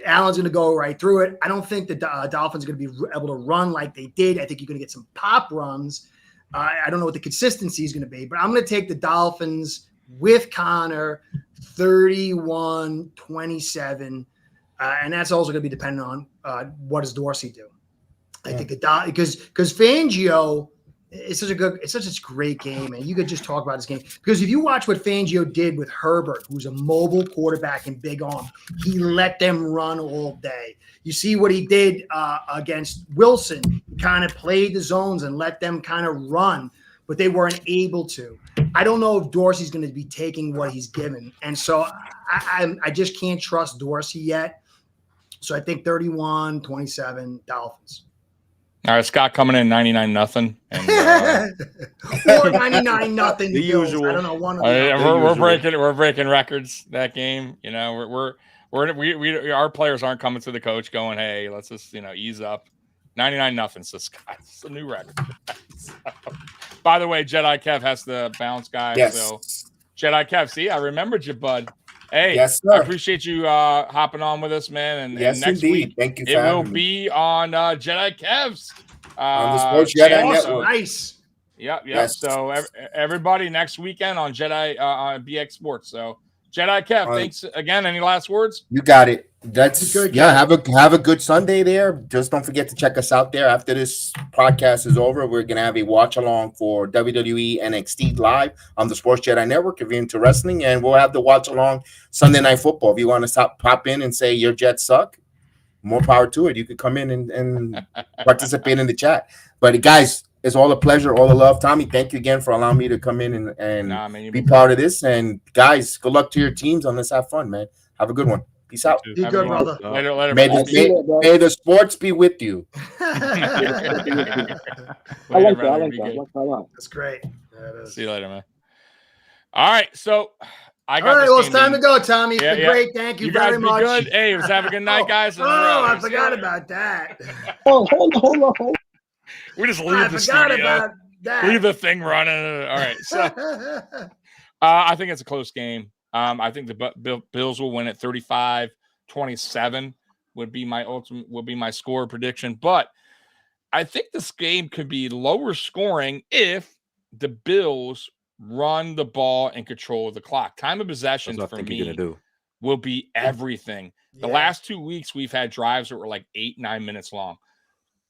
Allen's going to go right through it. I don't think the Dolphins are going to be able to run like they did. I think you're going to get some pop runs. I don't know what the consistency is going to be, but I'm going to take the Dolphins with Connor 31-27. And that's also going to be dependent on what does Dorsey do. I think because Fangio it's such a great game, and you could just talk about this game because if you watch what Fangio did with Herbert, who's a mobile quarterback and big arm, he let them run all day. You see what he did against Wilson. He kind of played the zones and let them kind of run, but they weren't able to. I don't know if Dorsey's going to be taking what he's given, and so I just can't trust Dorsey yet. So I think 31-27 Dolphins. All right, Scott coming in 99-0. And, or 99-0. The usual. I don't know. We're breaking records that game. You know, our players aren't coming to the coach going, "Hey, let's just ease up." 99-0. So Scott, it's a new record. So, by the way, Jedi Kev has the bounce guy. Yes. So Jedi Kev, see, I remembered you, bud. Hey, yes, I appreciate you hopping on with us, man. And yes, next indeed. week, Thank you. It will be on Jedi Kev's on the Sports Jedi Network. Nice. Yep. Yes. So everybody next weekend on Jedi on BX Sports. So Jedi Kev, thanks again. Any last words? You got it. That's good, yeah. Have a good Sunday there. Just don't forget to check us out there. After this podcast is over, we're gonna have a watch along for WWE NXT Live on the Sports Jedi Network if you're into wrestling, and we'll have the watch along Sunday Night Football. If you want to pop in and say your Jets suck, more power to it. You could come in and participate in the chat. But guys, it's all a pleasure, all the love. Tommy, thank you again for allowing me to come in and be part of this. And guys, good luck to your teams on this. Have fun, man. Have a good one. Peace out. Be good, brother. Later. May the sports be with you. I like that. That's great. See you later, man. All right, so I got. All right, well, it's time to go, Tommy. It's been great. Thank you guys very much. Good. Hey, let's have a good night, guys. I forgot about that. Hold on. We just leave the studio. About that. Leave the thing running. All right, so I think it's a close game. I think the Bills will win at 35-27 would be my score prediction. But I think this game could be lower scoring if the Bills run the ball and control the clock. Time of possession for me will be everything. The last 2 weeks we've had drives that were like 8-9 minutes long,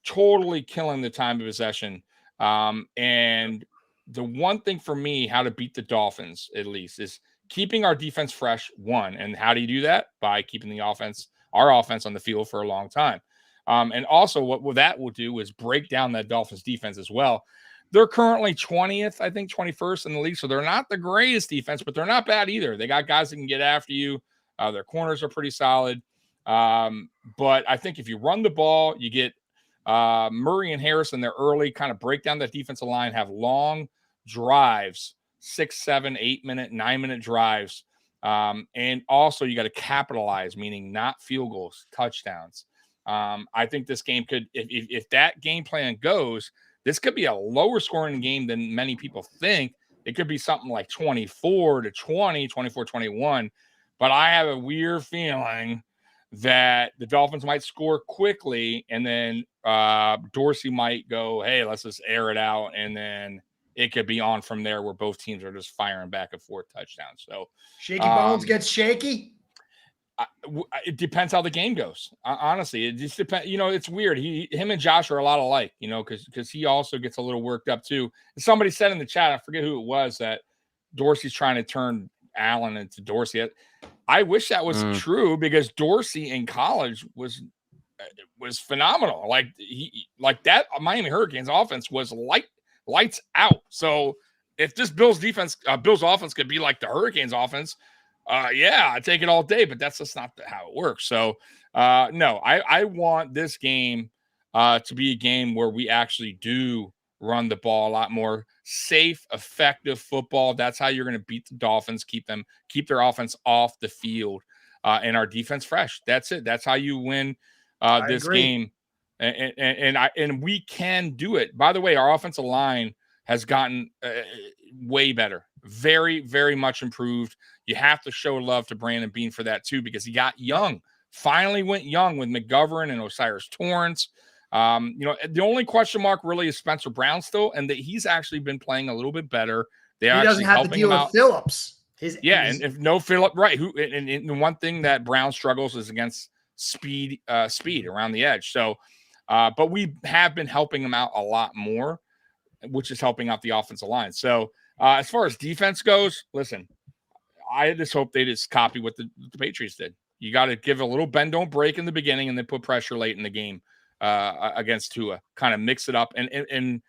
totally killing the time of possession. And the one thing for me, how to beat the Dolphins at least, is keeping our defense fresh, one. And how do you do that? By keeping our offense on the field for a long time. And also what that will do is break down that Dolphins defense as well. They're currently 20th, I think 21st in the league. So they're not the greatest defense, but they're not bad either. They got guys that can get after you. Their corners are pretty solid. But I think if you run the ball, you get Murray and Harrison, they're early, kind of break down that defensive line, have long drives, 6, 7, 8 minute, 9 minute drives. And also you got to capitalize, meaning not field goals, touchdowns. I think this game could, if that game plan goes, this could be a lower scoring game than many people think. It could be something like 24-20, 24-21. But I have a weird feeling that the Dolphins might score quickly, and then Dorsey might go, hey, let's just air it out, and then it could be on from there where both teams are just firing back and forth touchdowns. So Shaky Bones gets shaky. It depends how the game goes. Honestly, it just depends. It's weird. Him and Josh are a lot alike, because he also gets a little worked up too. And somebody said in the chat, I forget who it was, that Dorsey's trying to turn Allen into Dorsey. I wish that was true, because Dorsey in college was phenomenal. Like that Miami Hurricanes offense was lights out. So if this Bills offense could be like the Hurricanes offense, I take it all day, but that's just not how it works. So no, I want this game to be a game where we actually do run the ball a lot more. Safe, effective football. That's how you're going to beat the Dolphins, keep their offense off the field, and our defense fresh. That's it. That's how you win this game. And we can do it. By the way, our offensive line has gotten way better. Very, very much improved. You have to show love to Brandon Beane for that too, because he got young. Finally went young with McGovern and Osiris Torrance. The only question mark really is Spencer Brown still, and that he's actually been playing a little bit better. He doesn't have to deal with Phillips. And if no Phillip, right? And the one thing that Brown struggles is against speed around the edge. So, but we have been helping him out a lot more, which is helping out the offensive line. So, as far as defense goes, listen, I just hope they just copy what the Patriots did. You got to give a little bend, don't break in the beginning, and then put pressure late in the game against Tua. Kind of mix it up. And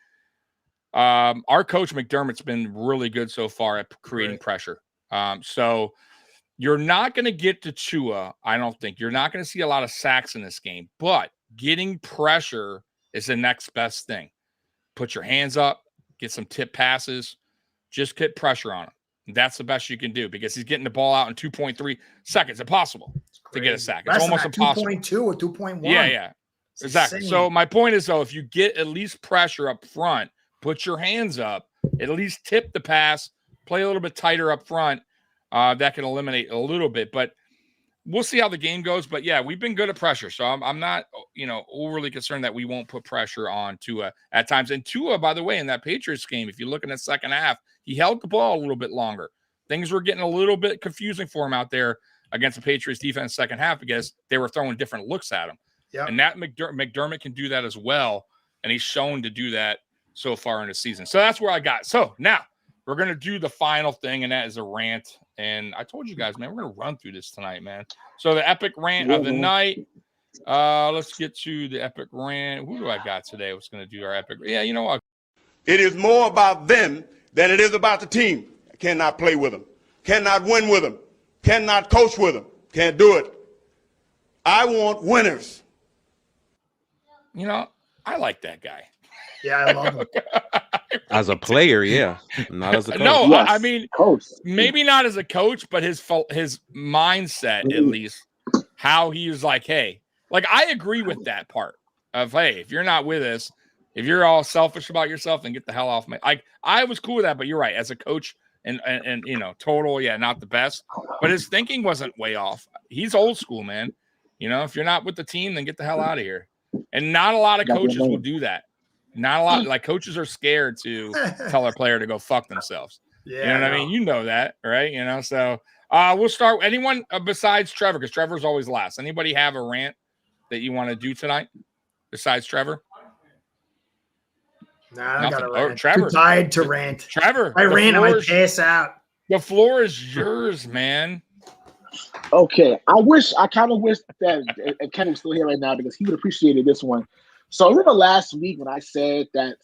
our coach McDermott's been really good so far at creating pressure. So you're not going to get to Tua. I don't think you're not going to see a lot of sacks in this game, but getting pressure is the next best thing. Put your hands up, get some tip passes, just get pressure on him. That's the best you can do, because he's getting the ball out in 2.3 seconds. Impossible to get a sack. It's almost impossible. 2.2 or 2.1. Yeah. Exactly. Insane. So my point is, though, if you get at least pressure up front, put your hands up, at least tip the pass, play a little bit tighter up front, that can eliminate a little bit. But we'll see how the game goes. But yeah, we've been good at pressure. So I'm not, overly concerned that we won't put pressure on Tua at times. And Tua, by the way, in that Patriots game, if you look in the second half, he held the ball a little bit longer. Things were getting a little bit confusing for him out there against the Patriots defense second half, because they were throwing different looks at him. Yep. And that McDermott can do that as well. And he's shown to do that so far in the season. So that's where I got. So now we're going to do the final thing, and that is a rant. And I told you guys, man, we're going to run through this tonight, man. So the epic rant of the night. Let's get to the epic rant. Who do I got today? What's going to do our epic? Yeah, you know what? It is more about them than it is about the team. I cannot play with them. Cannot win with them. Cannot coach with them. Can't do it. I want winners. I like that guy. Yeah, I love him. As a player, yeah. Not as a coach. No, Yes. I mean, Coach. maybe not as a coach, but his mindset, at least, how he was like, hey, like, I agree with that part of, hey, if you're not with us, if you're all selfish about yourself, then get the hell off me. I was cool with that, but you're right. As a coach and total, not the best, but his thinking wasn't way off. He's old school, man. If you're not with the team, then get the hell out of here. And not a lot of coaches will do that. Not a lot. Like, coaches are scared to tell a player to go fuck themselves. Yeah, you know what I mean? You know that, right? So we'll start. Anyone besides Trevor, because Trevor's always last. Anybody have a rant that you want to do tonight besides Trevor? Nah, I got to rant. Trevor. Too tired to rant. Trevor. I ran, I might pass out. The floor is yours, man. Okay, I kind of wish that Ken was still here right now, because he would appreciate this one. So remember last week when I said that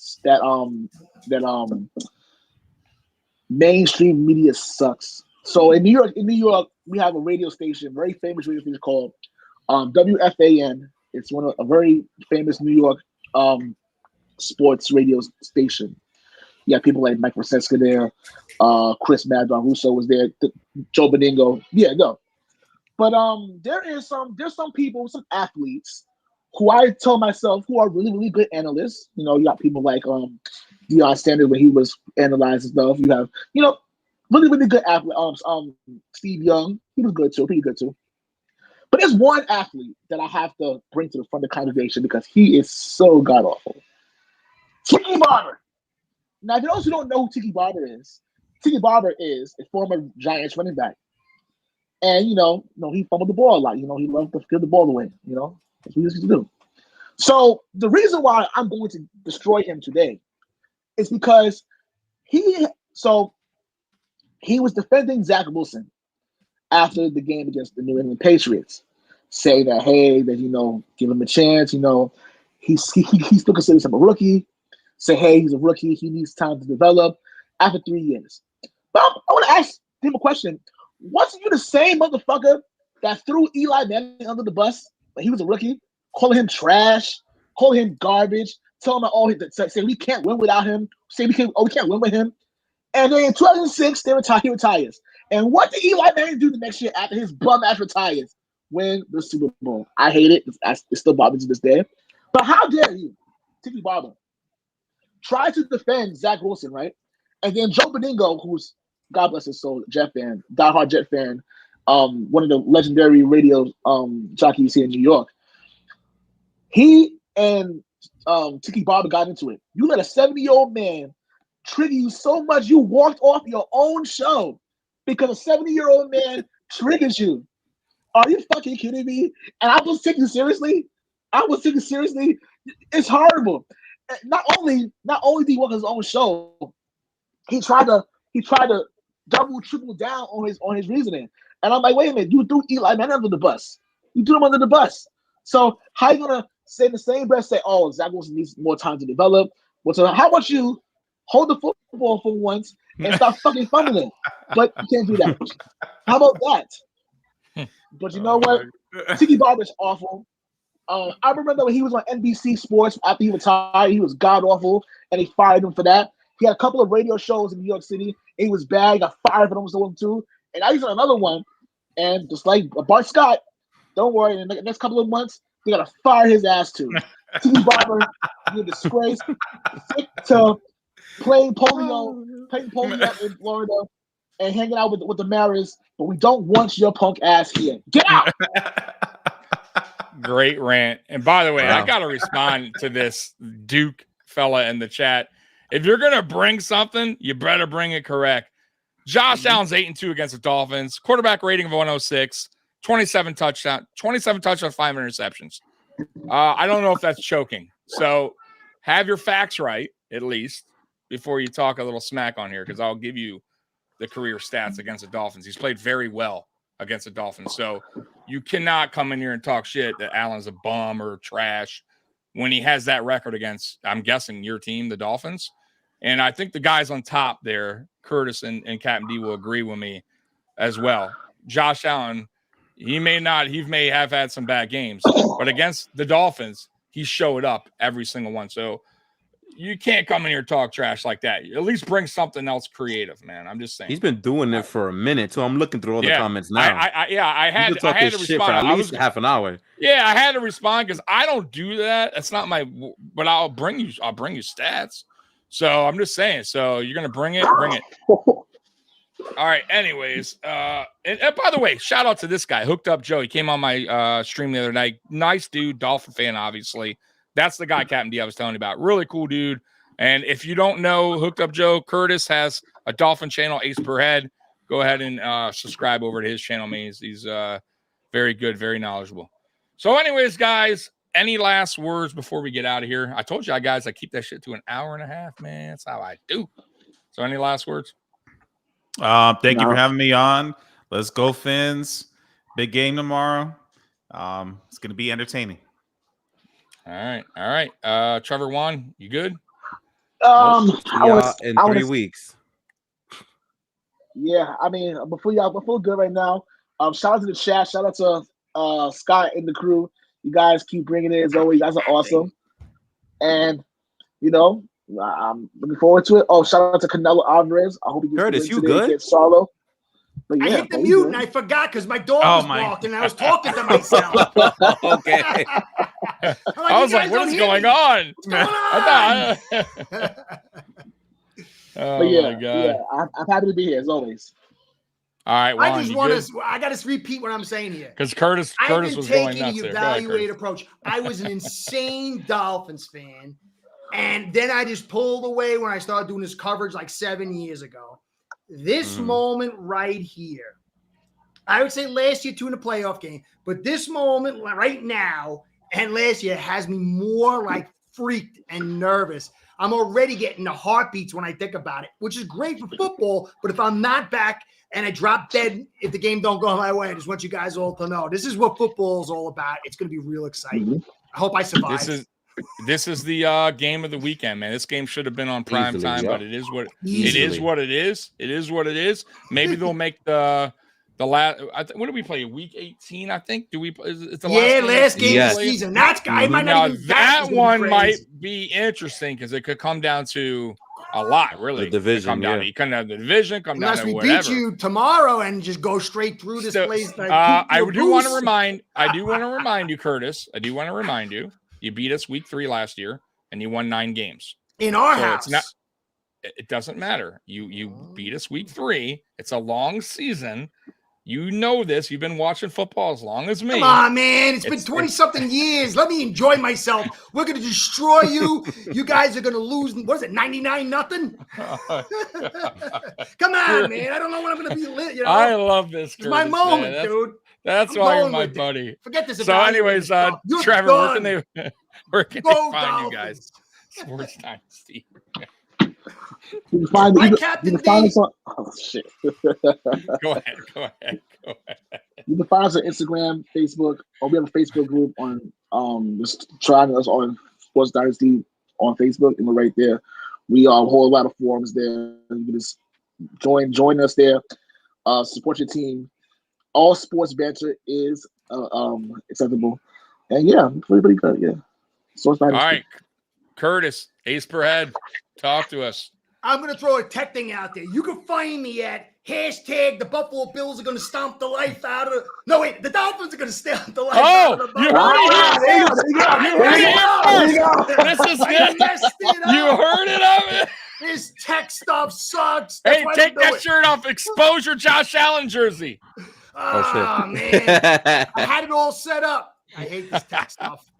mainstream media sucks. So in New York, we have a radio station, very famous radio station called WFAN. It's a very famous New York sports radio station. You have people like Mike Francesca there, Chris Madron Russo was there, Joe Beningo. Yeah, no. But there's some people, some athletes who I tell myself who are really, really good analysts. You got people like Deion Sanders when he was analyzing stuff. You have, really, really good athletes. Steve Young, he was good too, pretty good too. But there's one athlete that I have to bring to the front of the conversation because he is so god awful. Tiki Barber. Now, if those who don't know who Tiki Barber is a former Giants running back. And, he fumbled the ball a lot. He loved to give the ball away. That's what he used to do. So the reason why I'm going to destroy him today is because he was defending Zach Wilson after the game against the New England Patriots, saying that, hey, that, give him a chance. He's still considered himself a rookie. Say, hey, he's a rookie. He needs time to develop after 3 years. But I want to ask him a question. Wasn't you the same motherfucker that threw Eli Manning under the bus when he was a rookie, calling him trash, calling him garbage, telling him say we can't win without him, say we can't win with him? And then in 2006, he retires. And what did Eli Manning do the next year after his bum ass retires? Win the Super Bowl. I hate it. It still bothers me to this day. But how dare you, Tiki Barber, try to defend Zach Wilson, right? And then Joe Beningo, who's, God bless his soul, Jet fan, diehard Jet fan, one of the legendary radio jockeys here in New York. He and Tiki Barber got into it. You let a 70-year-old man trigger you so much you walked off your own show because a 70-year-old man triggers you. Are you fucking kidding me? And I was taking seriously. It's horrible. Not only did he walk his own show, he tried to double, triple down on his reasoning. And I'm like, wait a minute, you threw Eli Manning under the bus. You threw him under the bus. So how you gonna say in the same breath, say, oh, Zach Wilson needs more time to develop? How about you hold the football for once and stop fucking fumbling? But you can't do that. How about that? But you know what? Tiki Barber's awful. I remember when he was on NBC Sports after he retired, he was god awful, and they fired him for that. He had a couple of radio shows in New York City. And he was bad. He got fired for them too. And now he's on another one. And just like Bart Scott, don't worry. In the next couple of months, they gotta fire his ass too. Tiki Barber, you're a disgrace. Stick to playing polio in Florida and hanging out with the Maras. But we don't want your punk ass here. Get out. Great rant. And by the way, I got to respond to this Duke fella in the chat. If you're going to bring something, you better bring it correct. Josh Allen's 8-2 against the Dolphins. Quarterback rating of 106. 27 touchdowns, 5 interceptions. I don't know if that's choking. So have your facts right, at least, before you talk a little smack on here, because I'll give you the career stats against the Dolphins. He's played very well against the Dolphins. So you cannot come in here and talk shit that Allen's a bum or trash when he has that record against, I'm guessing, your team, the Dolphins. And I think the guys on top there, Curtis and Captain D, will agree with me as well. Josh Allen, he may have had some bad games, but against the Dolphins, he showed up every single one. So you can't come in here and talk trash like that. At least bring something else creative, man. I'm just saying. He's been doing it for a minute, so I'm looking through all the comments now. I had to respond for at least half an hour. Yeah, I had to respond because I don't do that. That's not my. But I'll bring you stats. So I'm just saying. So you're gonna bring it. All right. Anyways, and by the way, shout out to this guy, Hooked Up Joe. He came on my stream the other night. Nice dude, Dolphin fan, obviously. That's the guy, Captain D, I was telling you about. Really cool dude. And if you don't know Hooked Up Joe, Curtis has a Dolphin channel, Ace Per Head. Go ahead and subscribe over to his channel, man. He's very good, very knowledgeable. So anyways, guys, any last words before we get out of here? I told you guys I keep that shit to an hour and a half, man. That's how I do. So any last words? Thank you for having me on. Let's go, Fins. Big game tomorrow. It's going to be entertaining. All right. Trevor Wan, you good? In 3 weeks. Yeah, I mean, we're full good right now. Shout out to the chat. Shout out to Scott and the crew. You guys keep bringing it as always. You guys are awesome. And, I'm looking forward to it. Oh, shout out to Canelo Alvarez. I hope he gets Curtis, you good? good? Solo. But yeah, I hit the mute and I forgot because my dog was barking and I was talking to myself. Okay. I was like, what is going on? What's going on? Oh my God. Yeah, I'm happy to be here as always. All right, Juan, I just want to. I got to repeat what I'm saying here because Curtis was going nuts taking the there. evaluated approach. I was an insane Dolphins fan And then I just pulled away when I started doing this coverage like 7 years ago. This moment right here, I would say last year too in the playoff game, but this moment right now and last year has me more like freaked and nervous. I'm already getting the heartbeats when I think about it, which is great for football. But if I'm not back and I drop dead if the game don't go my way, I just want you guys all to know this is what football is all about. It's going to be real exciting. I hope I survive. This is the game of the weekend, man. This game should have been on prime time, but it is what it is. What it is. It is what it is. Maybe they'll make the last. When do we play? Week 18, I think. Do we? It's the last game of the season. That's guy might not even. That one might be interesting because it could come down to a lot. Really, the division. You come down to the division. Come Unless down to we whatever. beat you tomorrow and just go straight through this place. Like, I do want to remind you, Curtis. I do want to remind you. You beat us week 3 last year, and you won 9 games in our house. It doesn't matter. You beat us week 3. It's a long season. You know this. You've been watching football as long as me. Come on, man. It's been 20-something years. Let me enjoy myself. We're going to destroy you. You guys are going to lose. What is it, 99-0? Come on, man. I don't know when I'm going to be lit. You know? I love this, Curtis, it's my moment, dude. That's why you're my buddy. Forget this. So, anyways, Trevor, where can they find you guys? Sports Dynasty. You can find us on. Oh shit! Go ahead. You can find us on Instagram, Facebook, or we have a Facebook group on just trying us on Sports Dynasty on Facebook, and we're right there. We have a whole lot of forums there. You can just join us there. Support your team. All sports banter is acceptable, and yeah, pretty good. Yeah. Sports Dynasty. All right, Curtis, ace per head. Talk to us. I'm going to throw a tech thing out there. You can find me at hashtag the Buffalo Bills are going to stomp the life out of – no, wait, the Dolphins are going to stomp the life out of the Buffalo. There you go. This is good. You heard it of it. This tech stuff sucks. Hey, take that shirt off. Expose your Josh Allen jersey. Oh, man. I had it all set up. I hate this tech stuff.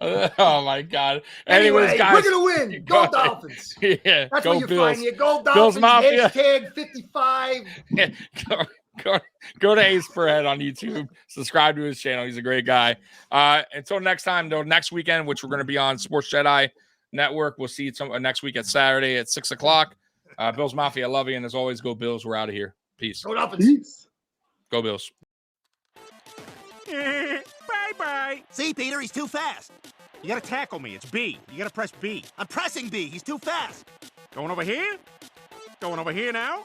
Oh my God! Anyways, guys, we're gonna win. Go Dolphins! Yeah, that's go where you Bills. find you. Go Dolphins. Bills Mafia. Hashtag 55. Yeah, go to Ace Per Head on YouTube. Subscribe to his channel. He's a great guy. Until next time, though, next weekend, which we're going to be on Sports Jedi Network. We'll see you next week at Saturday at 6:00. Bills Mafia, I love you, and as always, go Bills. We're out of here. Peace. Go Dolphins. Peace. Go Bills. Bye-bye. See, Peter, he's too fast. You gotta tackle me. It's B. You gotta press B. I'm pressing B. He's too fast. Going over here? Going over here now?